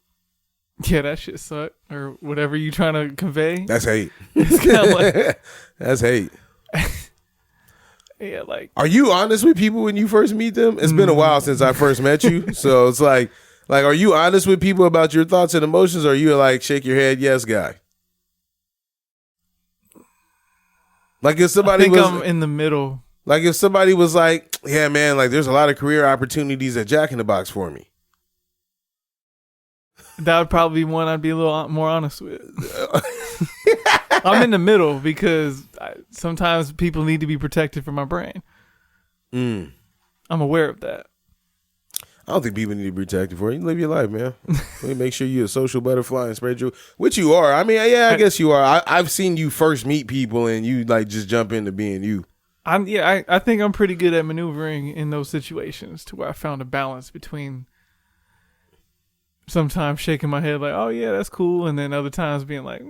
yeah, that shit sucked, or whatever you trying to convey. That's hate. It's kind of like that's hate. Yeah, like, are you honest with people when you first meet them? It's been a while since I first met you, so it's like, are you honest with people about your thoughts and emotions, or are you like shake your head yes guy? Like if somebody I'm in the middle. Like if somebody was like, yeah, man, like there's a lot of career opportunities at Jack in the Box for me. That would probably be one I'd be a little more honest with. I'm in the middle because sometimes people need to be protected from my brain. I'm aware of that. I don't think people need to be protected for you. Live your life, man. Make sure you're a social butterfly and spread your, which you are. I mean, yeah, I guess you are. I've seen you first meet people and you like just jump into being you. I think I'm pretty good at maneuvering in those situations to where I found a balance between sometimes shaking my head like, oh yeah, that's cool, and then other times being like,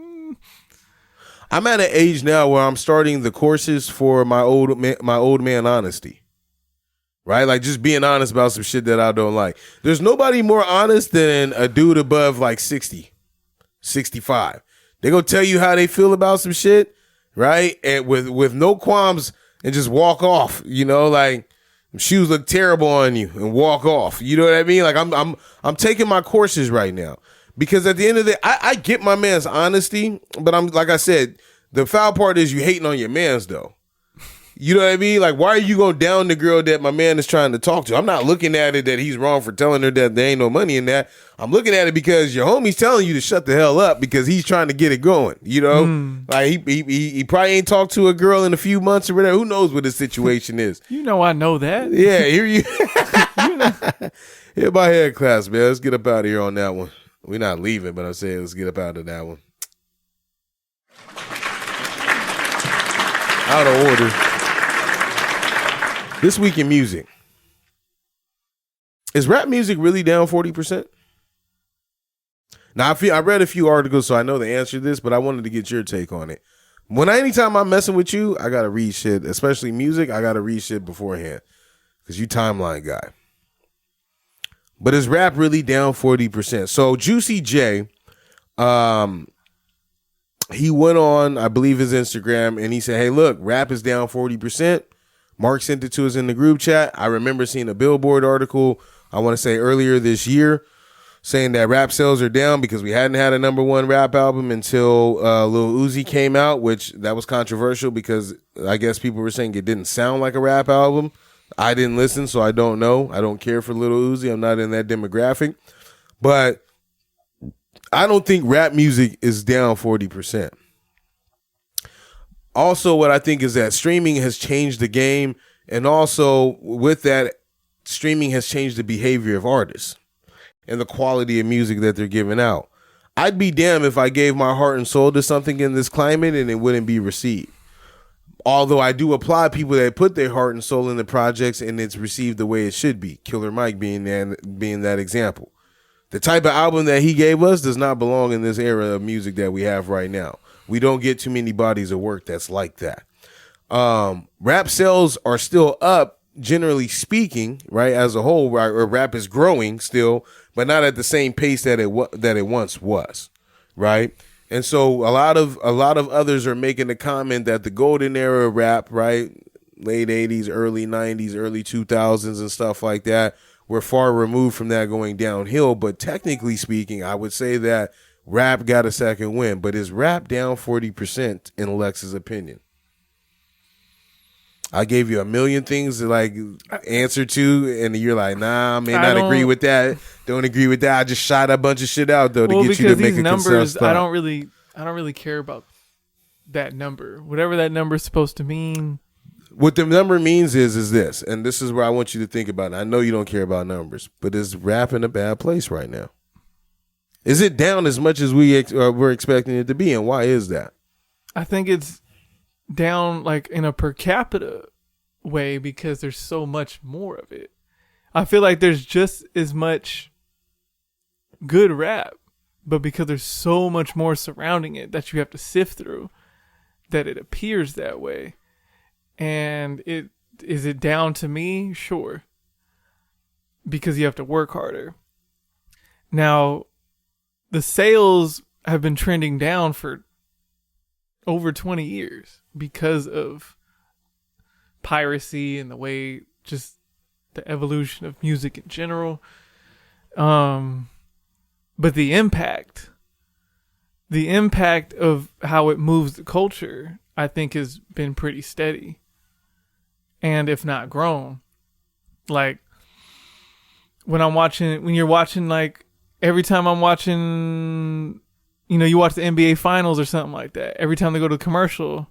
I'm at an age now where I'm starting the courses for my old man honesty. Right? Like just being honest about some shit that I don't like. There's nobody more honest than a dude above like 60, 65. They're going to tell you how they feel about some shit, right? And with no qualms and just walk off, you know, like shoes look terrible on you and walk off. You know what I mean? Like I'm taking my courses right now because at the end of the day, I get my man's honesty, but I'm like I said, the foul part is you hating on your man's though. You know what I mean? Like, why are you going down the girl that my man is trying to talk to? I'm not looking at it that he's wrong for telling her that there ain't no money in that. I'm looking at it because your homie's telling you to shut the hell up because he's trying to get it going. You know, like he probably ain't talked to a girl in a few months or whatever. Who knows what his situation is? You know, I know that. Yeah, here you. Hit my head class, man. Let's get up out of here on that one. We're not leaving, but I'm saying let's get up out of that one. Out of order. This week in music. Is rap music really down 40%? Now, I read a few articles, so I know the answer to this, but I wanted to get your take on it. Anytime I'm messing with you, I got to read shit, especially music, I got to read shit beforehand because you timeline guy. But is rap really down 40%? So Juicy J, he went on, I believe, his Instagram, and he said, hey, look, rap is down 40%. Mark sent it to us in the group chat. I remember seeing a Billboard article, I want to say earlier this year, saying that rap sales are down because we hadn't had a number one rap album until Lil Uzi came out, which that was controversial because I guess people were saying it didn't sound like a rap album. I didn't listen, so I don't know. I don't care for Lil Uzi. I'm not in that demographic. But I don't think rap music is down 40%. Also, what I think is that streaming has changed the game. And also, with that, streaming has changed the behavior of artists and the quality of music that they're giving out. I'd be damned if I gave my heart and soul to something in this climate and it wouldn't be received. Although I do applaud people that put their heart and soul in the projects and it's received the way it should be. Killer Mike being that example. The type of album that he gave us does not belong in this era of music that we have right now. We don't get too many bodies of work that's like that. Rap sales are still up, generally speaking, right, as a whole. Or rap is growing still, but not at the same pace that it once was, right? And so a lot of others are making the comment that the golden era of rap, right, late 80s, early 90s, early 2000s and stuff like that, we're far removed from that going downhill. But technically speaking, I would say that rap got a second win. But is rap down 40% in Alexa's opinion? I gave you a million things to like answer to, and you're like, nah, I may not agree with that. Don't agree with that. I just shot a bunch of shit out though to get you to make a numbers. I don't really care about that number. Whatever that number is supposed to mean. What the number means is this, and this is where I want you to think about it. I know you don't care about numbers, but is rap in a bad place right now? Is it down as much as we're expecting it to be, and why is that? I think it's down like in a per capita way because there's so much more of it. I feel like there's just as much good rap, but because there's so much more surrounding it that you have to sift through, that it appears that way. And is it down to me? Sure. Because you have to work harder. Now, the sales have been trending down for over 20 years because of piracy and the way just the evolution of music in general. But the impact of how it moves the culture, I think, has been pretty steady. And if not grown. Like when you're watching, like every time I'm watching, you watch the NBA finals or something like that. Every time they go to a commercial,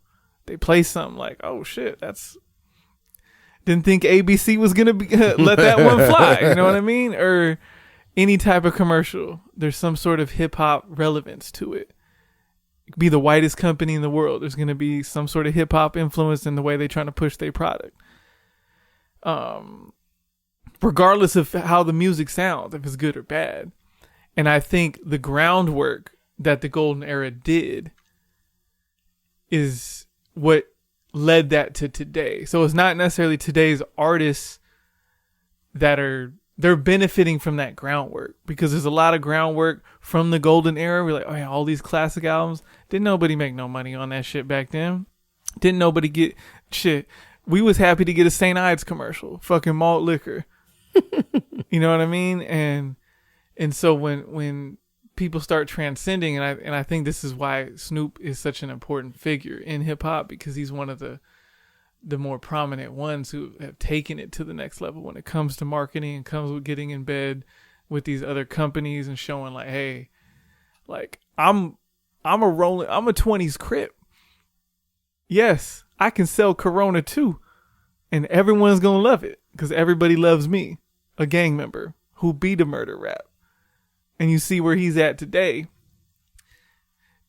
they play something like, oh shit, didn't think ABC was going to let that one fly. You know what I mean? Or any type of commercial, there's some sort of hip hop relevance to it. It could be the whitest company in the world. There's going to be some sort of hip hop influence in the way they're trying to push their product. Regardless of how the music sounds, if it's good or bad. And I think the groundwork that the golden era did is what led that to today. So it's not necessarily today's artists they're benefiting from that groundwork, because there's a lot of groundwork from the golden era. We're like, oh yeah, all these classic albums. Didn't nobody make no money on that shit back then? Didn't nobody get shit? We was happy to get a St. Ides commercial, fucking malt liquor. You know what I mean? And so when people start transcending, and I think this is why Snoop is such an important figure in hip hop, because he's one of the the more prominent ones who have taken it to the next level when it comes to marketing and comes with getting in bed with these other companies and showing like, hey, like I'm a 20s Crip. Yes, I can sell Corona too. And everyone's going to love it because everybody loves me, a gang member who beat a murder rap. And you see where he's at today.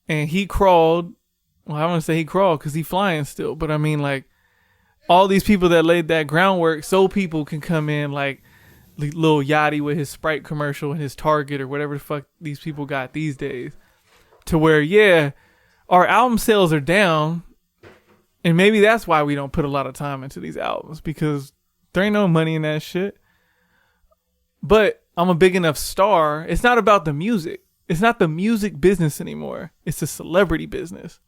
And he crawled. Well, I want to say he crawled because he's flying still. But I mean, like, all these people that laid that groundwork so people can come in like Lil Yachty with his Sprite commercial and his Target or whatever the fuck these people got these days. To where, yeah, our album sales are down. And maybe that's why we don't put a lot of time into these albums, because there ain't no money in that shit. But I'm a big enough star. It's not about the music. It's not the music business anymore. It's the celebrity business.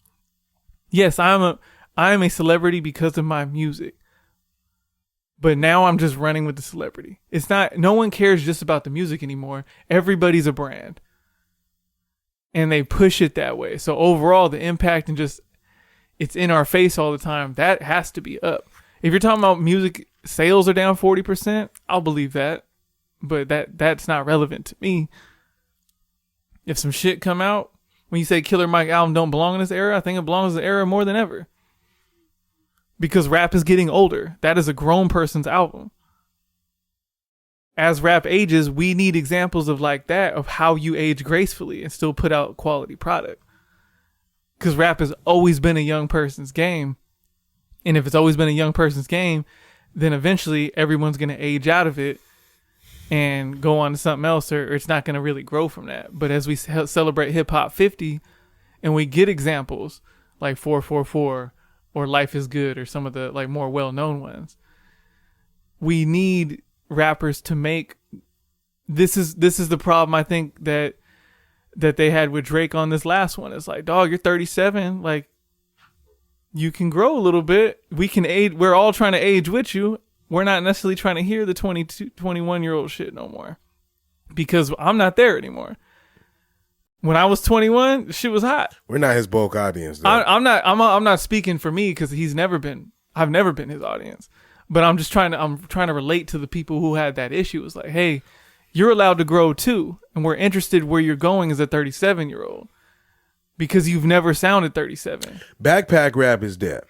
Yes, I am a celebrity because of my music. But now I'm just running with the celebrity. It's not, no one cares just about the music anymore. Everybody's a brand. And they push it that way. So overall, the impact and just, it's in our face all the time. That has to be up. If you're talking about music sales are down 40%, I'll believe that. But that's not relevant to me. If some shit come out, when you say Killer Mike album don't belong in this era, I think it belongs in this era more than ever. Because rap is getting older. That is a grown person's album. As rap ages, we need examples of like that, of how you age gracefully and still put out quality product. Because rap has always been a young person's game. And if it's always been a young person's game, then eventually everyone's going to age out of it and go on to something else, or it's not going to really grow from that. But as we celebrate Hip Hop 50 and we get examples like 444 or Life is Good or some of the like more well-known ones, we need rappers to make, this is the problem I think that they had with Drake on this last one. It's like, dog, you're 37. Like, you can grow a little bit. We can age. We're all trying to age with you. We're not necessarily trying to hear the 22, 21-year-old shit no more. Because I'm not there anymore. When I was 21, the shit was hot. We're not his bulk audience, though. I'm not speaking for me because I've never been his audience. But I'm trying to relate to the people who had that issue. It's like, hey, you're allowed to grow too. And we're interested where you're going as a 37-year-old. Because you've never sounded 37. Backpack rap is dead.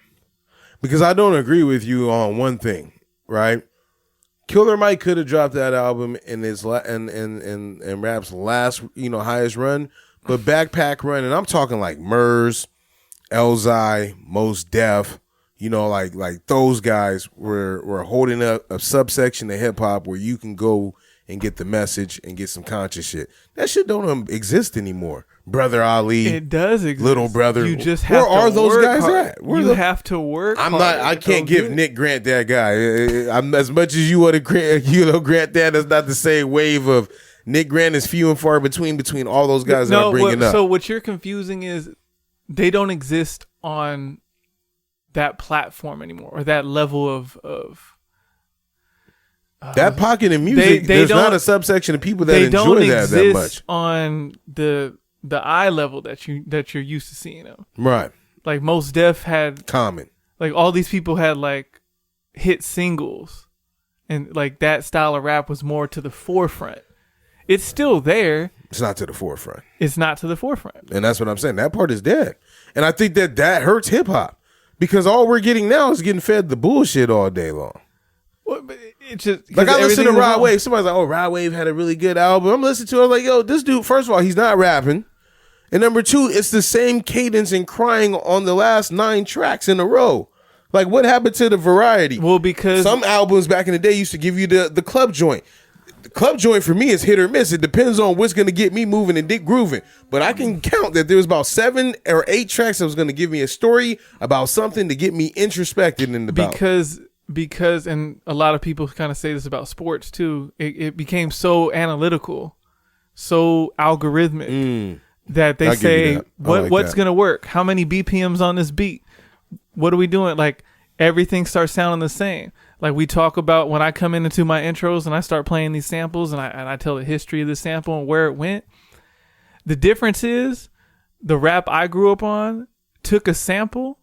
Because I don't agree with you on one thing, right? Killer Mike could have dropped that album in his in rap's last, highest run. But Backpack Run, and I'm talking like Murs, Elzai, Mos Def, like those guys were holding up a subsection of hip hop where you can go and get the message and get some conscious shit. That shit don't exist anymore. Brother Ali, it does exist. Little Brother, you just have where to are those work guys hard. at? You have to work. I can't give Nick Grant that guy. I'm as much as you want to grant that is not the same wave of Nick Grant is few and far between all those guys that I'm bringing up. So what you're confusing is they don't exist on that platform anymore, or that level of that pocket in music. There's not a subsection of people that enjoy that much on the eye level that you're used to seeing them. Right. Like Mos Def had Common. Like all these people had like hit singles, and like that style of rap was more to the forefront. It's still there. It's not to the forefront. It's not to the forefront. And that's what I'm saying. That part is dead. And I think that hurts hip hop. Because all we're getting now is getting fed the bullshit all day long. Well, but it's just like I listen to Rod Wave. Somebody's like, "Oh, Rod Wave had a really good album." I'm listening to it. I'm like, "Yo, this dude. First of all, he's not rapping, and number two, it's the same cadence and crying on the last 9 tracks in a row. Like, what happened to the variety? Well, because some albums back in the day used to give you the club joint. The club joint for me is hit or miss. It depends on what's going to get me moving and dick grooving. But I can count that there was about 7 or 8 tracks that was going to give me a story about something to get me introspected in the bout. Because and a lot of people kind of say this about sports too. It became so analytical, so algorithmic that they say what's going to work? How many BPMs on this beat? What are we doing? Like everything starts sounding the same. Like we talk about when I come into my intros and I start playing these samples and I tell the history of the sample and where it went. The difference is the rap I grew up on took a sample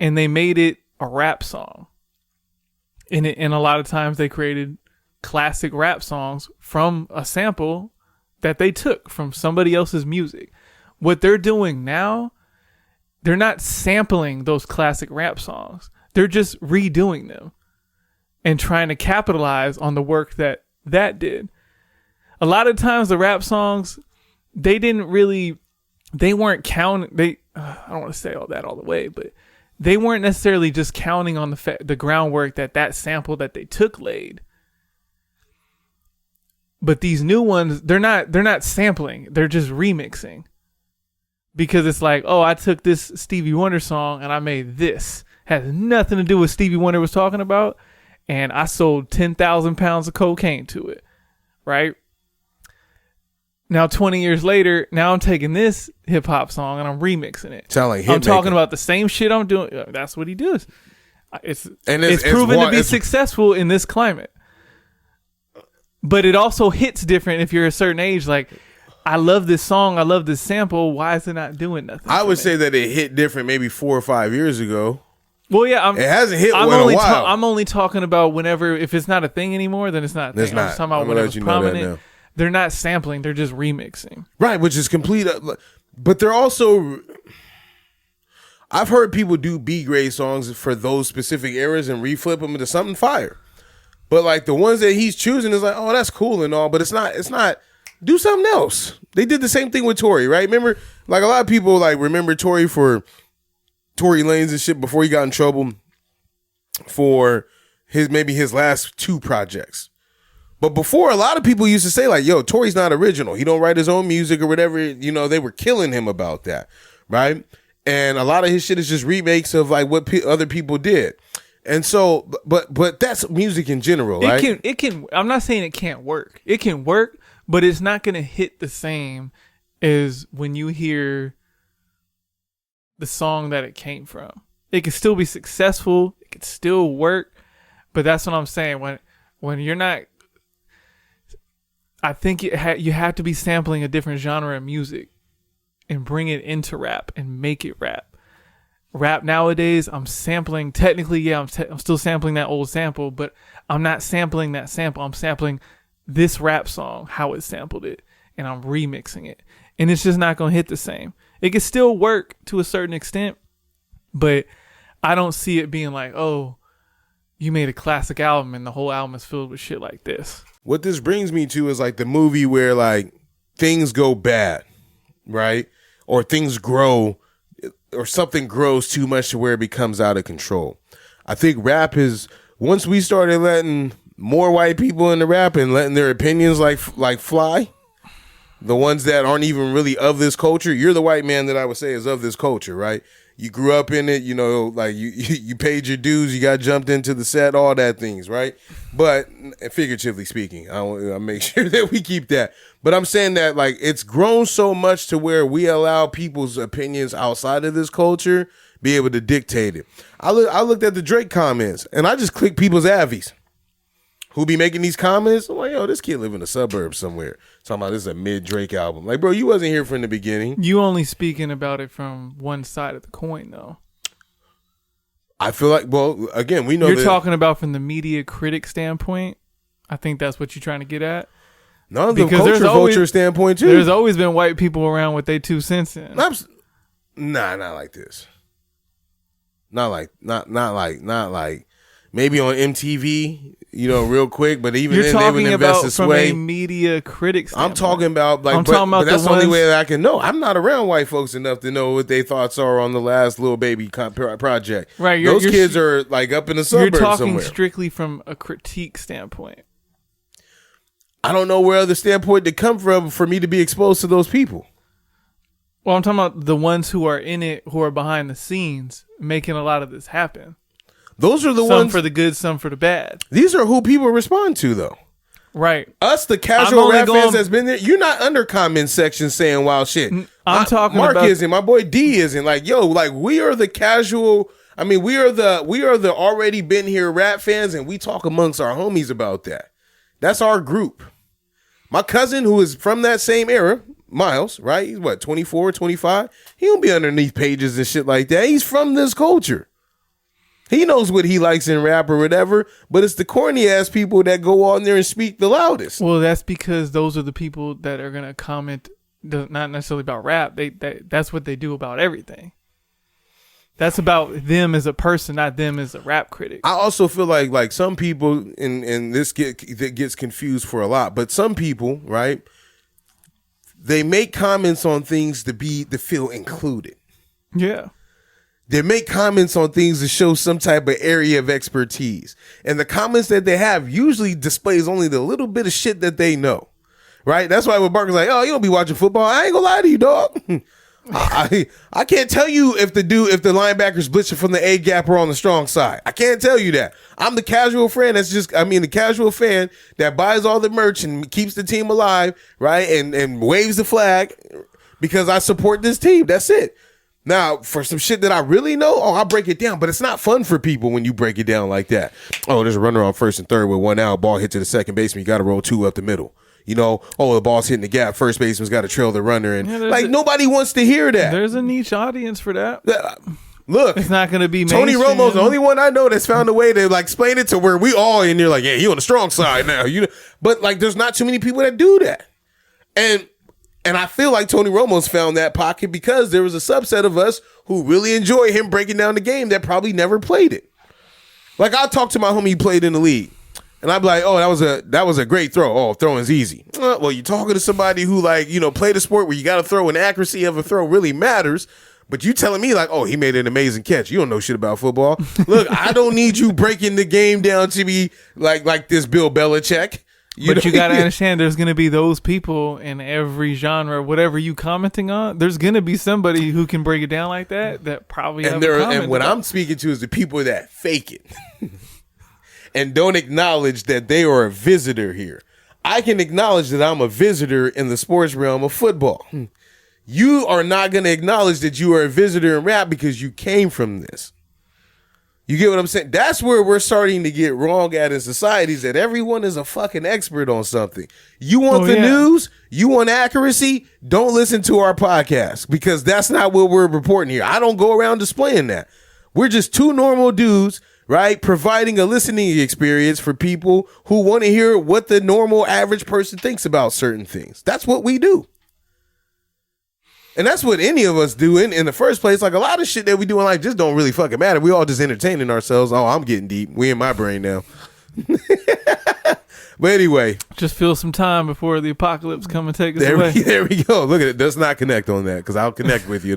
and they made it a rap song. And a lot of times they created classic rap songs from a sample that they took from somebody else's music. What they're doing now, they're not sampling those classic rap songs. They're just redoing them and trying to capitalize on the work that did. A lot of times the rap songs, they weren't counting. I don't want to say all the way, but they weren't necessarily just counting on the groundwork that sample that they took laid. But these new ones, they're not sampling. They're just remixing. Because it's like, oh, I took this Stevie Wonder song and I made this. Has nothing to do with Stevie Wonder was talking about. And I sold 10,000 pounds of cocaine to it. Right? Now, 20 years later, now I'm taking this hip hop song and I'm remixing it. Sound like I'm talking about the same shit I'm doing. That's what he does. It's proven to be successful in this climate. But it also hits different if you're a certain age. Like, I love this song. I love this sample. Why is it not doing nothing? I would say that it hit different maybe 4 or 5 years ago. Well, yeah. It hasn't hit in a while. I'm only talking about if it's not a thing anymore, then it's not a thing. I'm just talking about when it was prominent. They're not sampling. They're just remixing. Right, which is complete. But they're also... I've heard people do B-grade songs for those specific eras and reflip them into something fire. But like the ones that he's choosing is like, oh, that's cool and all, but it's not. Do something else. They did the same thing with Tory, right? Remember, like a lot of people like remember Tory for Tory Lanez and shit before he got in trouble for his last 2 projects. But before, a lot of people used to say like, yo, Tory's not original. He don't write his own music or whatever. You know, they were killing him about that, right? And a lot of his shit is just remakes of like what other people did. And so, but that's music in general, right? It can. I'm not saying it can't work. It can work, but it's not going to hit the same as when you hear the song that it came from. It can still be successful. It can still work, but that's what I'm saying. When you're not, I think you have to be sampling a different genre of music and bring it into rap and make it rap. Rap nowadays, I'm sampling. Technically, yeah, I'm still sampling that old sample, but I'm not sampling that sample. I'm sampling this rap song, how it sampled it, and I'm remixing it. And it's just not going to hit the same. It can still work to a certain extent, but I don't see it being like, oh, you made a classic album and the whole album is filled with shit like this. What this brings me to is like the movie where like things go bad, right? Or things grow, or something grows too much to where it becomes out of control. I think rap is, once we started letting more white people into rap and letting their opinions like fly, the ones that aren't even really of this culture, you're the white man that I would say is of this culture, right? You grew up in it, you know, like you paid your dues, you got jumped into the set, all that things, right? But figuratively speaking, I make sure that we keep that. But I'm saying that like it's grown so much to where we allow people's opinions outside of this culture be able to dictate it. I looked at the Drake comments and I just clicked people's avies who be making these comments. I'm like, yo, this kid live in the suburbs somewhere. Talking about this is a mid-Drake album. Like, bro, you wasn't here from the beginning. You only speaking about it from one side of the coin, though. I feel like, well, again, we know you're talking about from the media critic standpoint. I think that's what you're trying to get at. No, the culture vulture standpoint too. There's always been white people around with their 2 cents in. Nah, not like this. Not like maybe on MTV, you know, real quick. But even then, they would invest this way. From a media critic standpoint. I'm talking about like, but that's the only way that I can know. I'm not around white folks enough to know what their thoughts are on the last Lil Baby project. Right, those kids are like up in the suburbs somewhere. You're talking strictly from a critique standpoint. I don't know where other standpoint to come from for me to be exposed to those people. Well, I'm talking about the ones who are in it, who are behind the scenes, making a lot of this happen. Those are the ones. Some for the good, some for the bad. These are who people respond to, though. Right. Us, the casual rap fans that's been there, you're not under comment section saying wild shit. I'm talking Mark about... Mark isn't, my boy D isn't. Like, yo, like we are the casual... I mean, we are the already been here rap fans, and we talk amongst our homies about that. That's our group. My cousin, who is from that same era, Miles, right? He's what, 24, 25? He don't be underneath pages and shit like that. He's from this culture. He knows what he likes in rap or whatever, but it's the corny ass people that go on there and speak the loudest. Well, that's because those are the people that are gonna comment, not necessarily about rap. That's what they do about everything. That's about them as a person, not them as a rap critic. I also feel like some people, and this gets confused for a lot, but some people, right? They make comments on things to feel included. Yeah. They make comments on things to show some type of area of expertise. And the comments that they have usually displays only the little bit of shit that they know. Right? That's why when Barker's like, oh, you don't be watching football. I ain't gonna lie to you, dog. I can't tell you if the linebacker's blitzing from the A gap or on the strong side. I can't tell you that. I'm the casual friend the casual fan that buys all the merch and keeps the team alive, right? And waves the flag because I support this team. That's it. Now, for some shit that I really know, I'll break it down. But it's not fun for people when you break it down like that. Oh, there's a runner on first and third with 1 out. Ball hit to the second baseman. You got to roll 2 up the middle. You know, the ball's hitting the gap. First baseman's got to trail the runner. And nobody wants to hear that. There's a niche audience for that. Look, it's not going to be Tony Romo's the only one I know that's found a way to explain it to where we all in there yeah, he on the strong side now. But there's not too many people that do that. And I feel like Tony Romo's found that pocket because there was a subset of us who really enjoy him breaking down the game that probably never played it. I'll talk to my homie who played in the league, and I'd be like, "Oh, that was a great throw. Oh, throwing's easy." Well, you're talking to somebody who played a sport where you got to throw and accuracy of a throw really matters. But you telling me oh, he made an amazing catch. You don't know shit about football. Look, I don't need you breaking the game down to be like this Bill Belichick. You got to understand, there's going to be those people in every genre, whatever you commenting on. There's going to be somebody who can break it down like that probably. And what I'm speaking to is the people that fake it and don't acknowledge that they are a visitor here. I can acknowledge that I'm a visitor in the sports realm of football. You are not going to acknowledge that you are a visitor in rap because you came from this. You get what I'm saying? That's where we're starting to get wrong at in societies, that everyone is a fucking expert on something. You want the news? You want accuracy? Don't listen to our podcast because that's not what we're reporting here. I don't go around displaying that. We're just two normal dudes, right? Providing a listening experience for people who want to hear what the normal average person thinks about certain things. That's what we do. And that's what any of us do in the first place. A lot of shit that we do in life just don't really fucking matter. We all just entertaining ourselves. Oh, I'm getting deep. We in my brain now. But anyway. Just feel some time before the apocalypse come and take us away. There we go. Look at it. Let's not connect on that because I'll connect with you.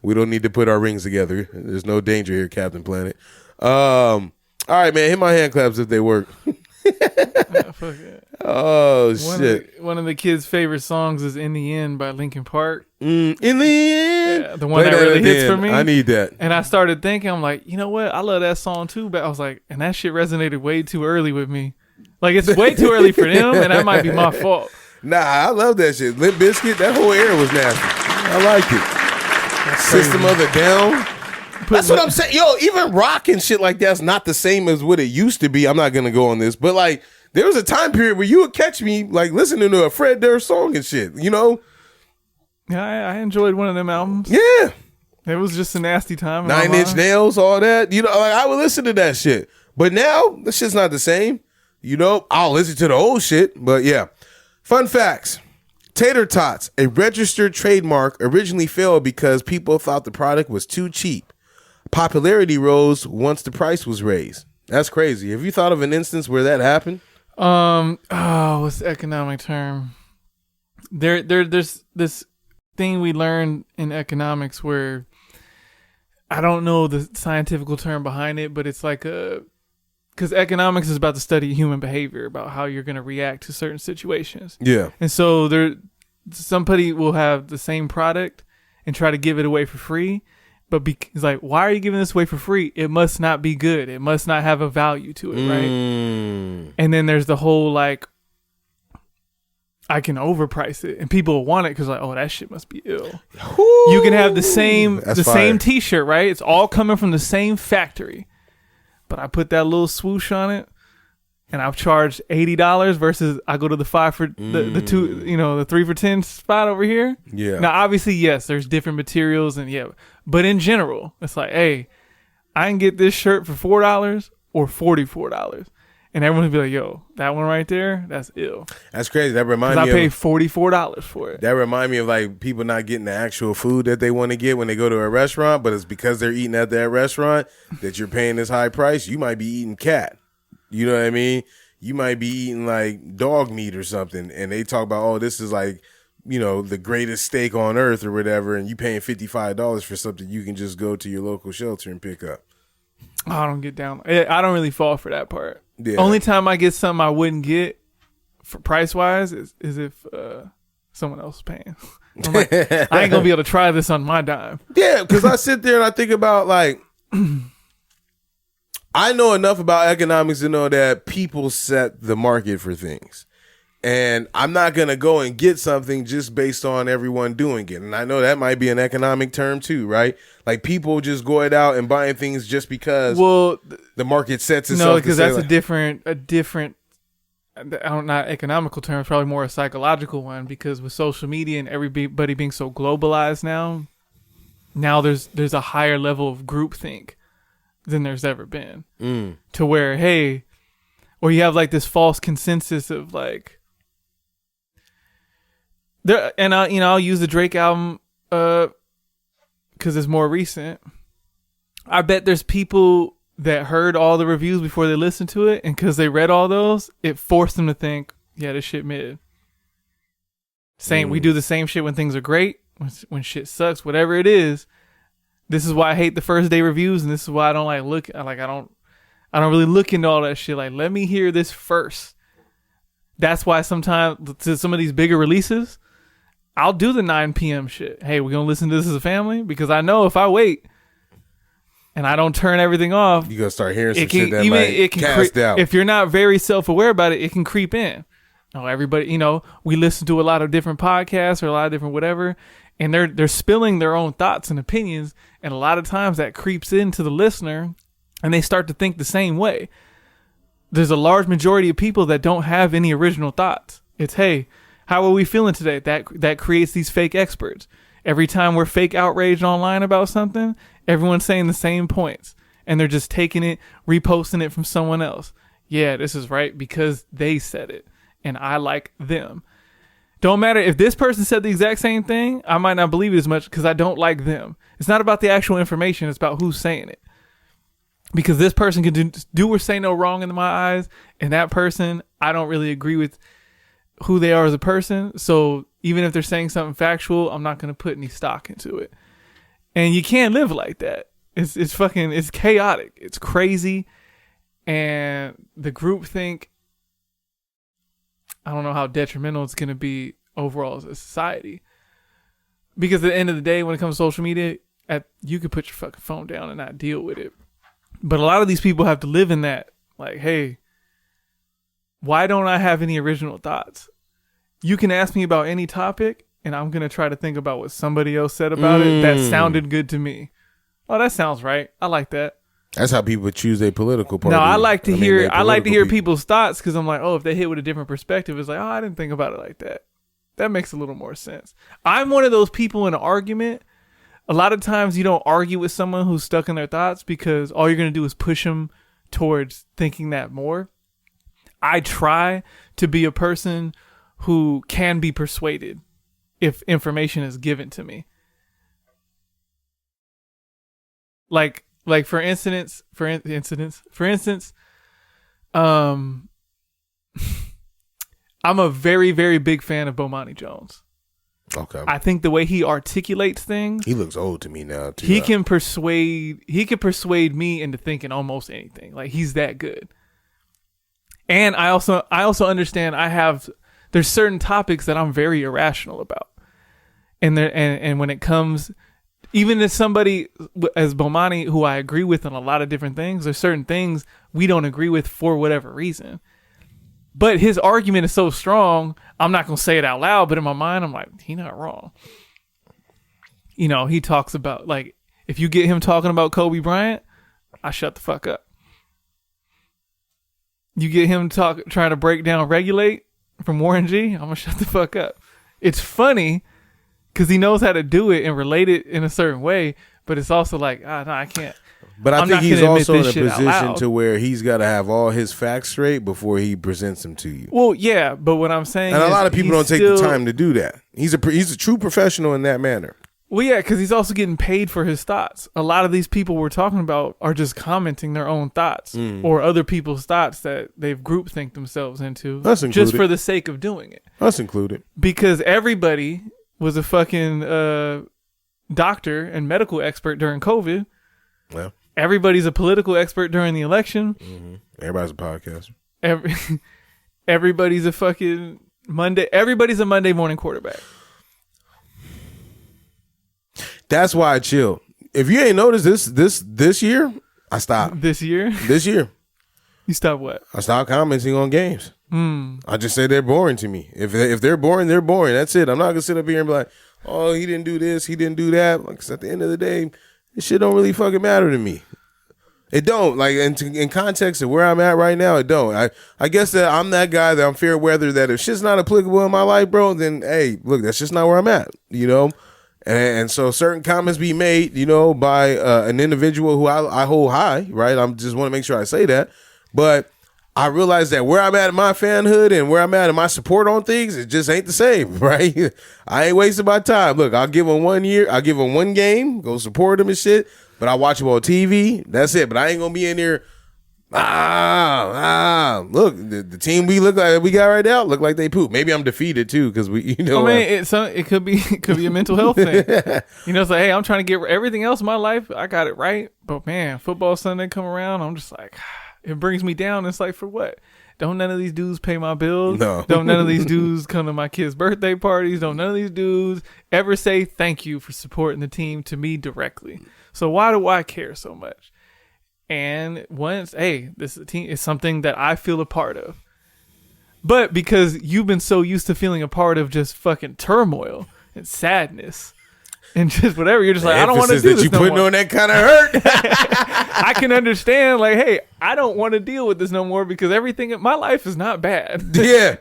We don't need to put our rings together. There's no danger here, Captain Planet. All right, man. Hit my hand claps if they work. Fuck it. Oh, shit. One of the kids' favorite songs is In the End by Linkin Park. In the end. Yeah, the one that really hits for me. I need that. And I started thinking, I'm like, you know what? I love that song too. But I was like, and that shit resonated way too early with me. It's way too early for them, and that might be my fault. Nah, I love that shit. Limp Bizkit, that whole era was nasty. I like it. System of a Down. That's what I'm saying. Yo, even rock and shit like that's not the same as what it used to be. I'm not going to go on this, but there was a time period where you would catch me listening to a Fred Durst song and shit, Yeah, I enjoyed one of them albums. Yeah. It was just a nasty time. 9 Inch Nails, all that. I would listen to that shit. But now, this shit's not the same. I'll listen to the old shit, but yeah. Fun facts. Tater Tots, a registered trademark, originally failed because people thought the product was too cheap. Popularity rose once the price was raised. That's crazy. Have you thought of an instance where that happened? What's the economic term? There's this thing we learned in economics where I don't know the scientific term behind it, but it's because economics is about the study of human behavior, about how you're going to react to certain situations. Yeah. And so somebody will have the same product and try to give it away for free. But it's why are you giving this away for free? It must not be good. It must not have a value to it, right? And then there's the whole I can overprice it, and people want it because that shit must be ill. Ooh, you can have the same T-shirt, right? It's all coming from the same factory, but I put that little swoosh on it, and I've charged $80 versus I go to the 5 for the 2, the 3 for 10 spot over here. Yeah. Now, obviously, yes, there's different materials but in general, it's hey, I can get this shirt for $4 or $44. And everyone would be like, yo, that one right there, that's ill. That's crazy. That reminds me I paid $44 for it. That remind me of like people not getting the actual food that they want to get when they go to a restaurant, but it's because they're eating at that restaurant that you're paying this high price. You might be eating cat. You know what I mean? You might be eating like dog meat or something, and they talk about, oh, this is like, you know, the greatest steak on earth or whatever, and you paying $55 for something you can just go to your local shelter and pick up. I don't get down. I don't really fall for that part. Yeah. Only time I get something I wouldn't get for price wise is if someone else is paying. I'm like, I ain't gonna be able to try this on my dime. Yeah, because I sit there and I think about like, I know enough about economics to know that people set the market for things. And I'm not going to go and get something just based on everyone doing it. And I know that might be an economic term too, right? Like people just going out and buying things just because the market sets itself. No, because that's like, a different, not economical term, it's probably more a psychological one, because with social media and everybody being so globalized now there's a higher level of groupthink than there's ever been. To where, hey, or you have like this false consensus of like, there, and I'll use the Drake album because it's more recent. I bet there's people that heard all the reviews before they listened to it, and because they read all those, it forced them to think, yeah, this shit mid. We do the same shit when things are great, when shit sucks, whatever it is. This is why I hate the first day reviews, and this is why I don't I don't really look into all that shit. Like, let me hear this first. That's why sometimes to some of these bigger releases, I'll do the 9 p.m. shit. Hey, we're going to listen to this as a family, because I know if I wait and I don't turn everything off, you're going to start hearing some shit that might cast doubt. If you're not very self-aware about it, it can creep in. Everybody, we listen to a lot of different podcasts or a lot of different whatever, and they're spilling their own thoughts and opinions, and a lot of times that creeps into the listener, and they start to think the same way. There's a large majority of people that don't have any original thoughts. It's, hey, how are we feeling today? That creates these fake experts. Every time we're fake outraged online about something, everyone's saying the same points, and they're just taking it, reposting it from someone else. Yeah, this is right because they said it, and I like them. Don't matter if this person said the exact same thing, I might not believe it as much because I don't like them. It's not about the actual information, it's about who's saying it. Because this person can do or say no wrong in my eyes, and that person, I don't really agree with who they are as a person. So even if they're saying something factual, I'm not going to put any stock into it. And you can't live like that. It's chaotic. It's crazy. And the groupthink, I don't know how detrimental it's going to be overall as a society. Because at the end of the day, when it comes to social media, you could put your fucking phone down and not deal with it. But a lot of these people have to live in that. Like, hey, why don't I have any original thoughts? You can ask me about any topic, and I'm going to try to think about what somebody else said about it that sounded good to me. Oh, that sounds right. I like that. That's how people choose their political party. No, I like to hear people's thoughts, because I'm like, oh, if they hit with a different perspective, it's like, oh, I didn't think about it like that. That makes a little more sense. I'm one of those people in an argument. A lot of times you don't argue with someone who's stuck in their thoughts, because all you're going to do is push them towards thinking that more. I try to be a person who can be persuaded if information is given to me. Like for instance, I'm a very, very big fan of Bomani Jones. Okay. I think the way he articulates things, he looks old to me now too. He can persuade me into thinking almost anything. Like, he's that good. And I also understand there's certain topics that I'm very irrational about. And when it comes, even as somebody as Bomani, who I agree with on a lot of different things, there's certain things we don't agree with for whatever reason. But his argument is so strong, I'm not going to say it out loud, but in my mind, I'm like, he's not wrong. He talks about, like, if you get him talking about Kobe Bryant, I shut the fuck up. You get him trying to break down Regulate from Warren G, I'm going to shut the fuck up. It's funny because he knows how to do it and relate it in a certain way, but it's also like, no, I can't. But I I'm think not he's gonna admit also in this a shit out position loud. to where he's got to have all his facts straight before he presents them to you. Well, yeah, but what I'm saying And is a lot of people he's don't take the still- time to do that. He's a true professional in that manner. Well, yeah, because he's also getting paid for his thoughts. A lot of these people we're talking about are just commenting their own thoughts or other people's thoughts that they've groupthink themselves into Us just included. for the sake of doing it. Us included. Because everybody was a fucking doctor and medical expert during COVID. Well, Everybody's a political expert during the election. everybody's a podcaster. Everybody's a fucking Everybody's a Monday morning quarterback. That's why I chill. If you ain't noticed this year, I stopped. This year, This year, you stop what? I stopped commenting on games. I just say they're boring to me. If they're boring, they're boring. That's it. I'm not gonna sit up here and be like, oh, he didn't do this, he didn't do that. Like, 'cause at the end of the day, this shit don't really fucking matter to me. It don't. Like, in context of where I'm at right now, it don't. I guess that I'm that guy that I'm fair weather that if shit's not applicable in my life, bro, then hey, look, that's just not where I'm at, you know? And so certain comments be made, you know, by an individual who I hold high, right? I just want to make sure I say that. But I realize that where I'm at in my fanhood and where I'm at in my support on things, it just ain't the same, right? I ain't wasting my time. Look, I'll give them 1 year. I'll give them one game, go support them and shit. But I watch them on TV. That's it. But I ain't going to be in there. Look, the team we got right now look like they poop. Maybe I'm defeated too because we, you know. I mean, it could be a mental health thing. You know, it's like, hey, I'm trying to get everything else in my life. I got it right, but man, football Sunday come around, I'm just like, it brings me down. It's like, for what? Don't none of these dudes pay my bills? No. Don't none of these dudes come to my kids' birthday parties? Don't none of these dudes ever say thank you for supporting the team to me directly? So why do I care so much? And once, hey, this team is something that I feel a part of. But because you've been so used to feeling a part of just fucking turmoil and sadness and just whatever, you're just like, I don't want to do that this you no putting more. on that kind of hurt. I can understand, like, hey, I don't want to deal with this no more because everything in my life is not bad. Yeah,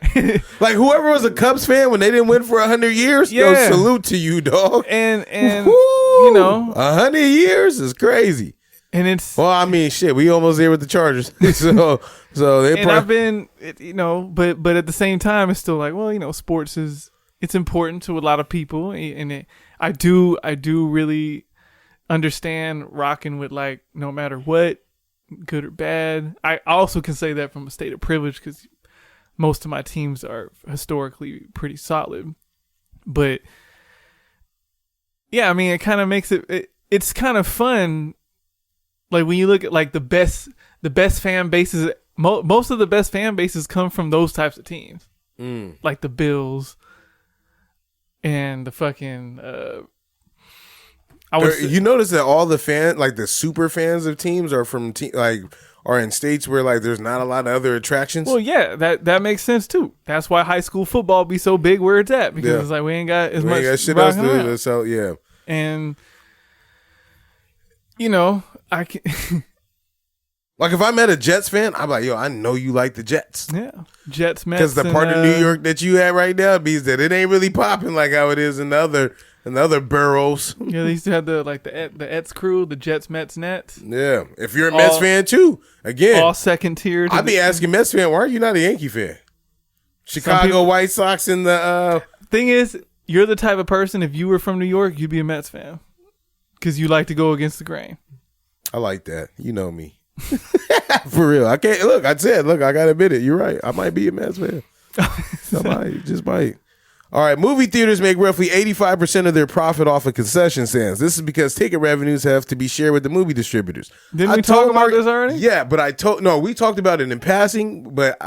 like whoever was a Cubs fan when they didn't win for 100 years, yo, Yeah. salute to you, dog. And Woo! you know, 100 years is crazy. and it's Well, I mean, shit, we almost there with the Chargers, so they. and I've been, you know, but at the same time, it's still like, well, you know, sports it's important to a lot of people, and I do really understand rocking with, like, no matter what, good or bad. I also can say that from a state of privilege because most of my teams are historically pretty solid, but yeah, I mean, it kind of makes it's kind of fun. Like when you look at like the best fan bases, most of the best fan bases come from those types of teams, like the Bills and the fucking. You notice that all the fans, like the super fans of teams, are from are in states where like there's not a lot of other attractions. Well, yeah, that makes sense too. That's why high school football be so big where it's at because it's like we ain't got as we much ain't got shit else to rocking do. around. So yeah, And you know, I can. like if I met a Jets fan, I'm like, yo, I know you like the Jets. Yeah, Jets, Mets, Because the part of New York that you at right now means that it ain't really popping like how it is in the other boroughs. Yeah, they used to have the Ets crew, the Jets, Mets, Nets, Yeah, if you're a Mets fan too, again, all second tier. I'd be asking Mets fan, why are you not a Yankee fan? Chicago people- White Sox in the Thing is, you're the type of person, if you were from New York, you'd be a Mets fan because you like to go against the grain. I like that. You know me. For real. I can't look, I gotta admit it. You're right. I might be a Mets fan. Just might. All right, movie theaters make roughly 85% of their profit off of concession stands. This is because ticket revenues have to be shared with the movie distributors. Didn't we talk about this already? Yeah, but we talked about it in passing, but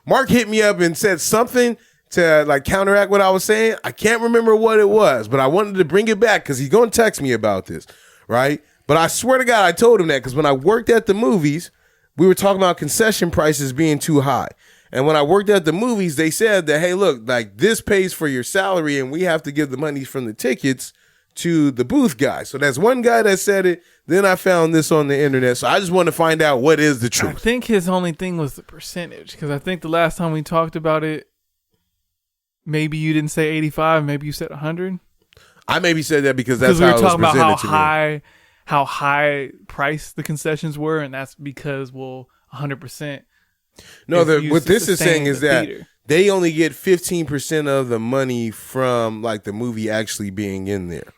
Mark hit me up and said something to like counteract what I was saying. I can't remember what it was, but I wanted to bring it back because he's going to text me about this, right? But I swear to God, I told him that because when I worked at the movies, we were talking about concession prices being too high. And when I worked at the movies, they said that, hey, look, like this pays for your salary and we have to give the money from the tickets to the booth guy. So that's one guy that said it. Then I found this on the internet. So I just want to find out what is the I truth. think his only thing was the percentage because I think the last time we talked about it, maybe you didn't say 85, maybe you said 100. I maybe said that because that's we how were it was talking about presented to me. how high priced the concessions were, and that's because 100%. No, what this is saying is that they only get 15% of the money from like the movie actually being in there.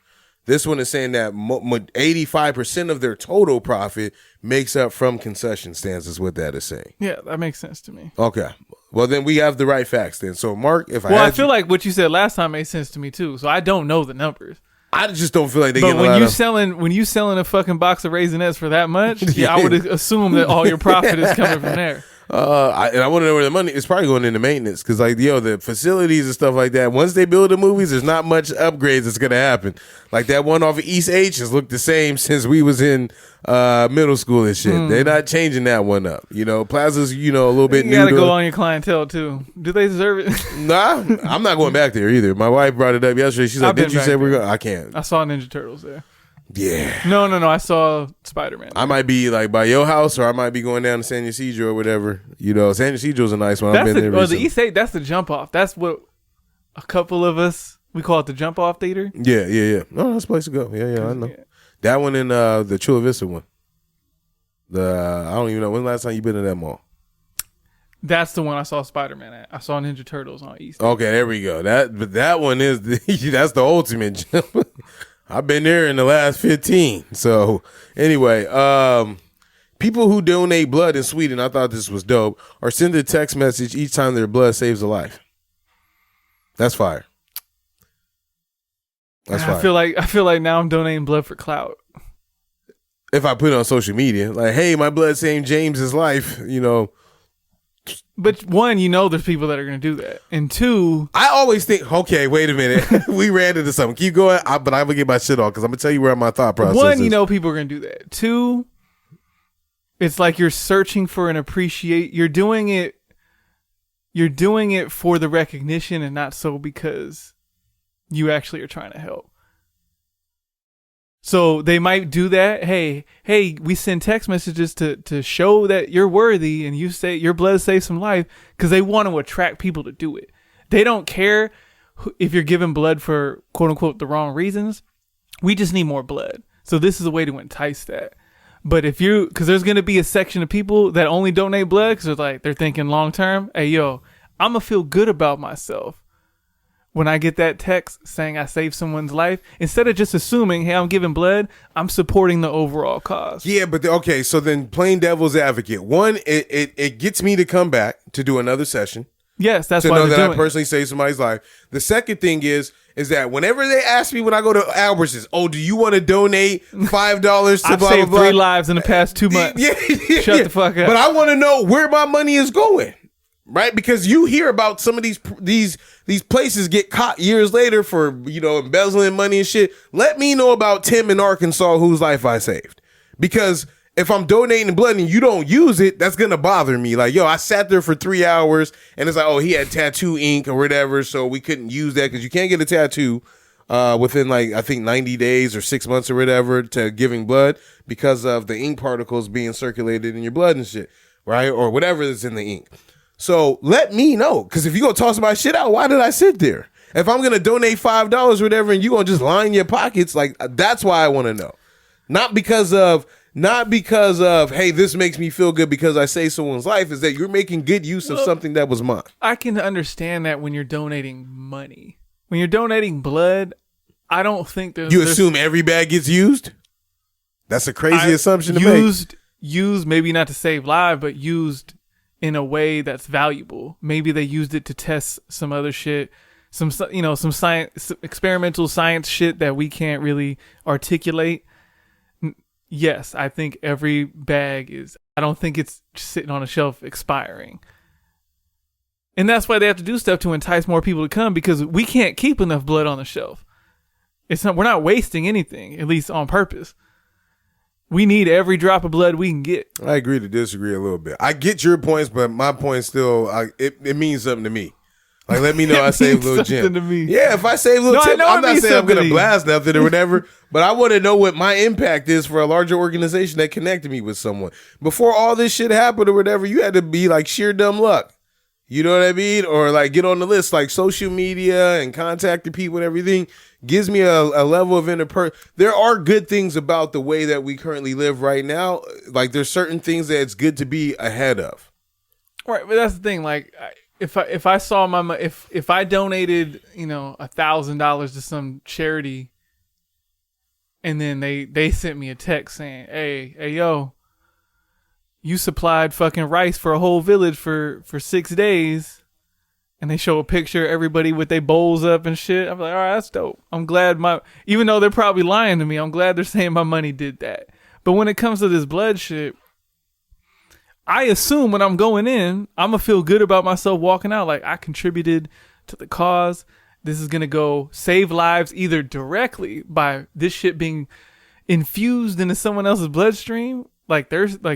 This one is saying that 85% of their total profit makes up from concession stands is what that is saying. Yeah, that makes sense to me. Okay. Well, then we have the right facts then. So, Mark, I feel like what you said last time made sense to me too. So I don't know the numbers. I just don't feel like they get a lot when you selling a fucking box of Raisinets for that much, yeah, I would assume that all your profit is coming from there. I want to know where the money is probably going into maintenance because, like, the facilities and stuff like that. Once they build the movies, there's not much upgrades that's going to happen. Like that one off of East H has looked the same since we was in middle school and shit. They're not changing that one up. Plaza's a little bit new. You got to go on your clientele too. Do they deserve it? Nah, I'm not going back there either. My wife brought it up yesterday. She's like, "Didn't you say we're going?" I can't. I saw Ninja Turtles there. Yeah. No. I saw Spider-Man. I might be like by your house, or I might be going down to San Ysidro or whatever. San Ysidro's a nice one. I've been there. The East 8, that's the jump off. That's what a couple of us, we call it the jump off theater. Yeah. No, that's a place to go. Yeah, I know. Yeah. That one in the Chula Vista one. I don't even know when last time you been in that mall. That's the one I saw Spider-Man at. I saw Ninja Turtles on East. Okay, there we go. That one is that's the ultimate jump. I've been there in the last 15. So anyway, people who donate blood in Sweden, I thought this was dope, or send a text message each time their blood saves a life. That's fire. That's fire. I feel like now I'm donating blood for clout. If I put it on social media, like, hey, my blood saved James's life, But one, there's people that are going to do that. And two, I always think, okay, wait a minute. We ran into something. Keep going. But I'm going to get my shit off because I'm going to tell you where my thought process is. One, people are going to do that. Two, it's like you're searching for an appreciate. You're doing it for the recognition and not so because you actually are trying to help. So they might do that. Hey, we send text messages to show that you're worthy and you say your blood saves some life because they want to attract people to do it. They don't care if you're giving blood for quote unquote the wrong reasons. We just need more blood. So this is a way to entice that. But because there's going to be a section of people that only donate blood because they're thinking long term. Hey, yo, I'm going to feel good about myself when I get that text saying I saved someone's life, instead of just assuming, hey, I'm giving blood, I'm supporting the overall cause. Yeah, but okay, so then playing devil's advocate. One, it gets me to come back to do another session. Yes, that's to why know that I personally saved somebody's life. The second thing is that whenever they ask me when I go to Albertsons, do you want to donate $5 to I've blah, saved blah, blah? 3 lives in the past 2 months. Shut the fuck up. But I want to know where my money is going. Right, because you hear about some of these places get caught years later for embezzling money and shit. Let me know about Tim in Arkansas whose life I saved. Because if I'm donating blood and you don't use it, that's gonna bother me. Like, I sat there for 3 hours and it's like, he had tattoo ink or whatever, so we couldn't use that because you can't get a tattoo within I think 90 days or 6 months or whatever to giving blood because of the ink particles being circulated in your blood and shit, right, or whatever is in the ink. So let me know, because if you're going to toss my shit out, why did I sit there? If I'm going to donate $5 or whatever and you're going to just line your pockets, that's why I want to know. Not because of, hey, this makes me feel good because I saved someone's life, is that you're making good use of something that was mine. I can understand that when you're donating money. When you're donating blood, I don't think there's... You assume every bag gets used? That's a crazy assumption to make. Used, maybe not to save lives, but used in a way that's valuable. Maybe they used it to test some other shit, some science, some experimental science shit that we can't really articulate. Yes, I think every bag I don't think it's just sitting on a shelf expiring. And that's why they have to do stuff to entice more people to come, because we can't keep enough blood on the shelf. We're not wasting anything, at least on purpose. We need every drop of blood we can get. I agree to disagree a little bit. I get your points, but my point still, it means something to me. Like, let me know I saved little Jim. To me. Yeah, if I save little Tim, I'm not saying I'm going to blast nothing or whatever, but I want to know what my impact is for a larger organization that connected me with someone. Before all this shit happened or whatever, you had to be like sheer dumb luck. You know what I mean? Or like get on the list, like social media and contacting people and everything gives me a level of There are good things about the way that we currently live right now. Like there's certain things that it's good to be ahead of. Right, but that's the thing. Like, if I saw if I donated, $1,000 to some charity, and then they sent me a text saying, hey yo, you supplied fucking rice for a whole village for 6 days, and they show a picture of everybody with their bowls up and shit. I'm like, all right, that's dope. I'm glad even though they're probably lying to me, I'm glad they're saying my money did that. But when it comes to this blood shit, I assume when I'm going in, I'm going to feel good about myself walking out. Like, I contributed to the cause. This is going to go save lives either directly by this shit being infused into someone else's bloodstream, like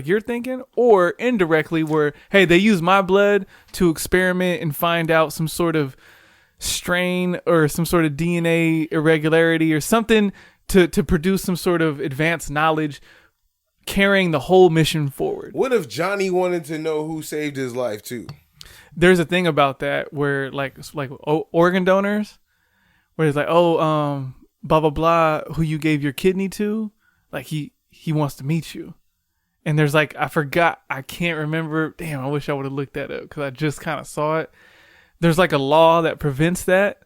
you're thinking, or indirectly where, hey, they use my blood to experiment and find out some sort of strain or some sort of DNA irregularity or something to produce some sort of advanced knowledge carrying the whole mission forward. What if Johnny wanted to know who saved his life too? There's a thing about that where like organ donors, where it's like, blah blah blah, who you gave your kidney to, like he wants to meet you. And there's like, I can't remember. Damn, I wish I would have looked that up because I just kind of saw it. There's like a law that prevents that,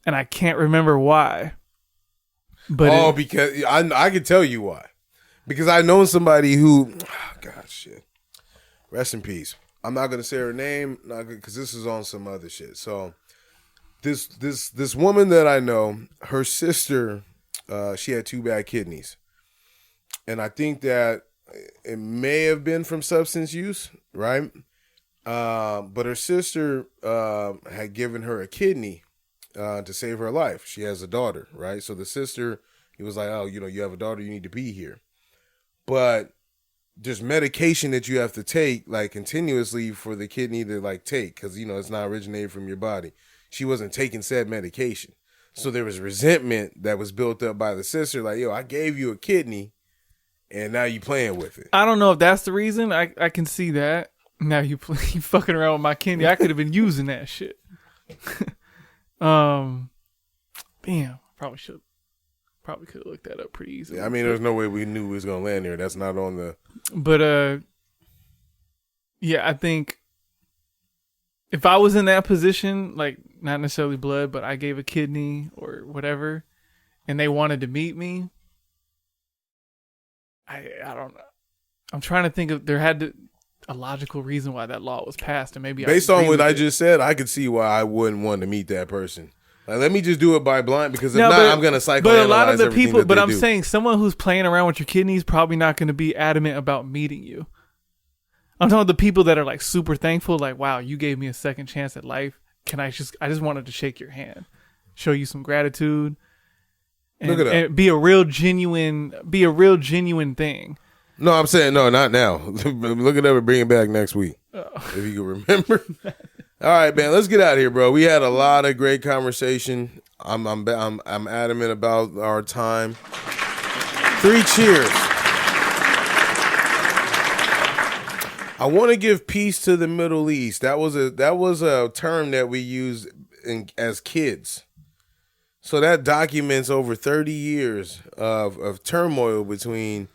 and I can't remember why. But because I can tell you why. Because I know somebody who, God, shit. Rest in peace. I'm not gonna say her name, because this is on some other shit. So, this woman that I know, her sister, she had 2 bad kidneys, and I think that it may have been from substance use, right? But her sister had given her a kidney to save her life. She has a daughter, right? So the sister, he was like, oh, you have a daughter, you need to be here. But there's medication that you have to take like continuously for the kidney to like take, because it's not originated from your body. She wasn't taking said medication, so there was resentment that was built up by the sister, like, yo, I gave you a kidney and now you playing with it. I don't know if that's the reason. I can see that. Now you fucking around with my kidney. I could have been using that shit. Damn, probably could have looked that up pretty easily. Yeah, I mean, there's no way we knew we was gonna land there. That's not on the. But yeah, I think if I was in that position, like not necessarily blood, but I gave a kidney or whatever, and they wanted to meet me, I don't know. I'm trying to think of, there had to a logical reason why that law was passed, and maybe based on what I just said, I could see why I wouldn't want to meet that person. Like, let me just do it by blind, because if I'm gonna psychoanalyze. But a lot of the people, but I'm saying someone who's playing around with your kidneys probably not going to be adamant about meeting you. I'm talking about the people that are like super thankful, like, wow, you gave me a second chance at life. I just wanted to shake your hand, show you some gratitude. And be a real genuine thing. No, I'm saying no, not now. Look it up and bring it back next week. If you can remember. All right, man, let's get out of here, bro. We had a lot of great conversation. I'm adamant about our time. 3 cheers. I want to give peace to the Middle East. That was a term that we used as kids. So that documents over 30 years of turmoil between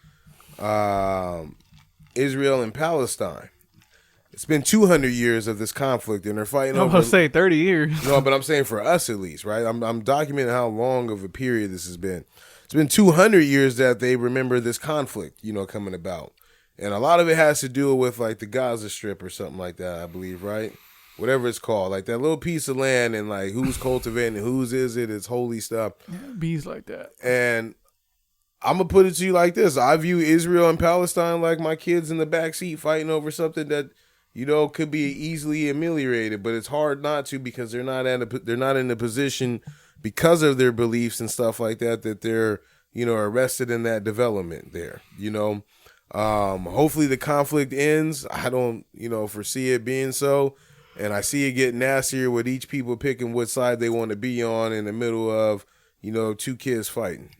Israel and Palestine. It's been 200 years of this conflict, and they're fighting over. I'm going to say 30 years. No, but I'm saying for us at least, right? I'm documenting how long of a period this has been. It's been 200 years that they remember this conflict, coming about. And a lot of it has to do with like the Gaza Strip or something like that, I believe, right? Whatever it's called, like that little piece of land, and like who's cultivating it, whose is it? It's holy stuff. Yeah, bees like that. And I'm gonna put it to you like this: I view Israel and Palestine like my kids in the backseat fighting over something that could be easily ameliorated, but it's hard not to, because they're not in a position, because of their beliefs and stuff like that, that they're arrested in that development there. Hopefully the conflict ends. I don't foresee it being so. And I see it getting nastier with each people picking what side they want to be on in the middle of, 2 kids fighting,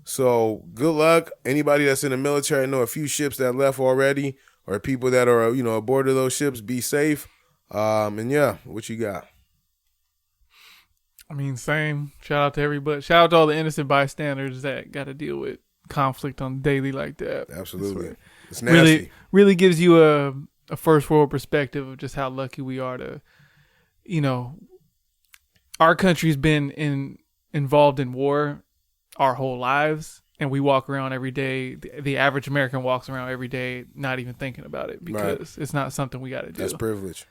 So good luck. Anybody that's in the military, I know a few ships that left already. or people that are, aboard of those ships, be safe. And yeah, what you got? I mean, same. Shout out to everybody. Shout out to all the innocent bystanders that got to deal with conflict on the daily like that. Absolutely. It's nasty. Really gives you a first world perspective of just how lucky we are to, our country's been involved in war our whole lives, and we walk around every day. The average American walks around every day not even thinking about it because it's not something we got to do. That's privilege.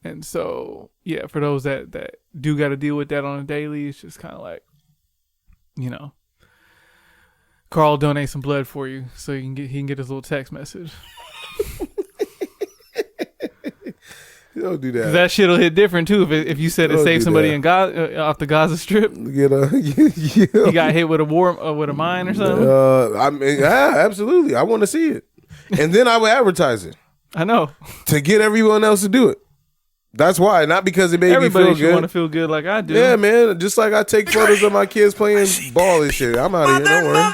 And so, yeah, for those that do got to deal with that on a daily, it's just kind of like, Carl donate some blood for you so he can get his little text message. Don't do that. That shit'll hit different too if you said it saved somebody in Gaza off the Gaza Strip. He got hit with a mine or something. Absolutely. I want to see it, and then I would advertise it. I know, to get everyone else to do it. That's why, not because it made everybody me feel good. Want to feel good like I do. Yeah, man. Just like I take photos of my kids playing ball and shit. I'm out of here. Don't worry.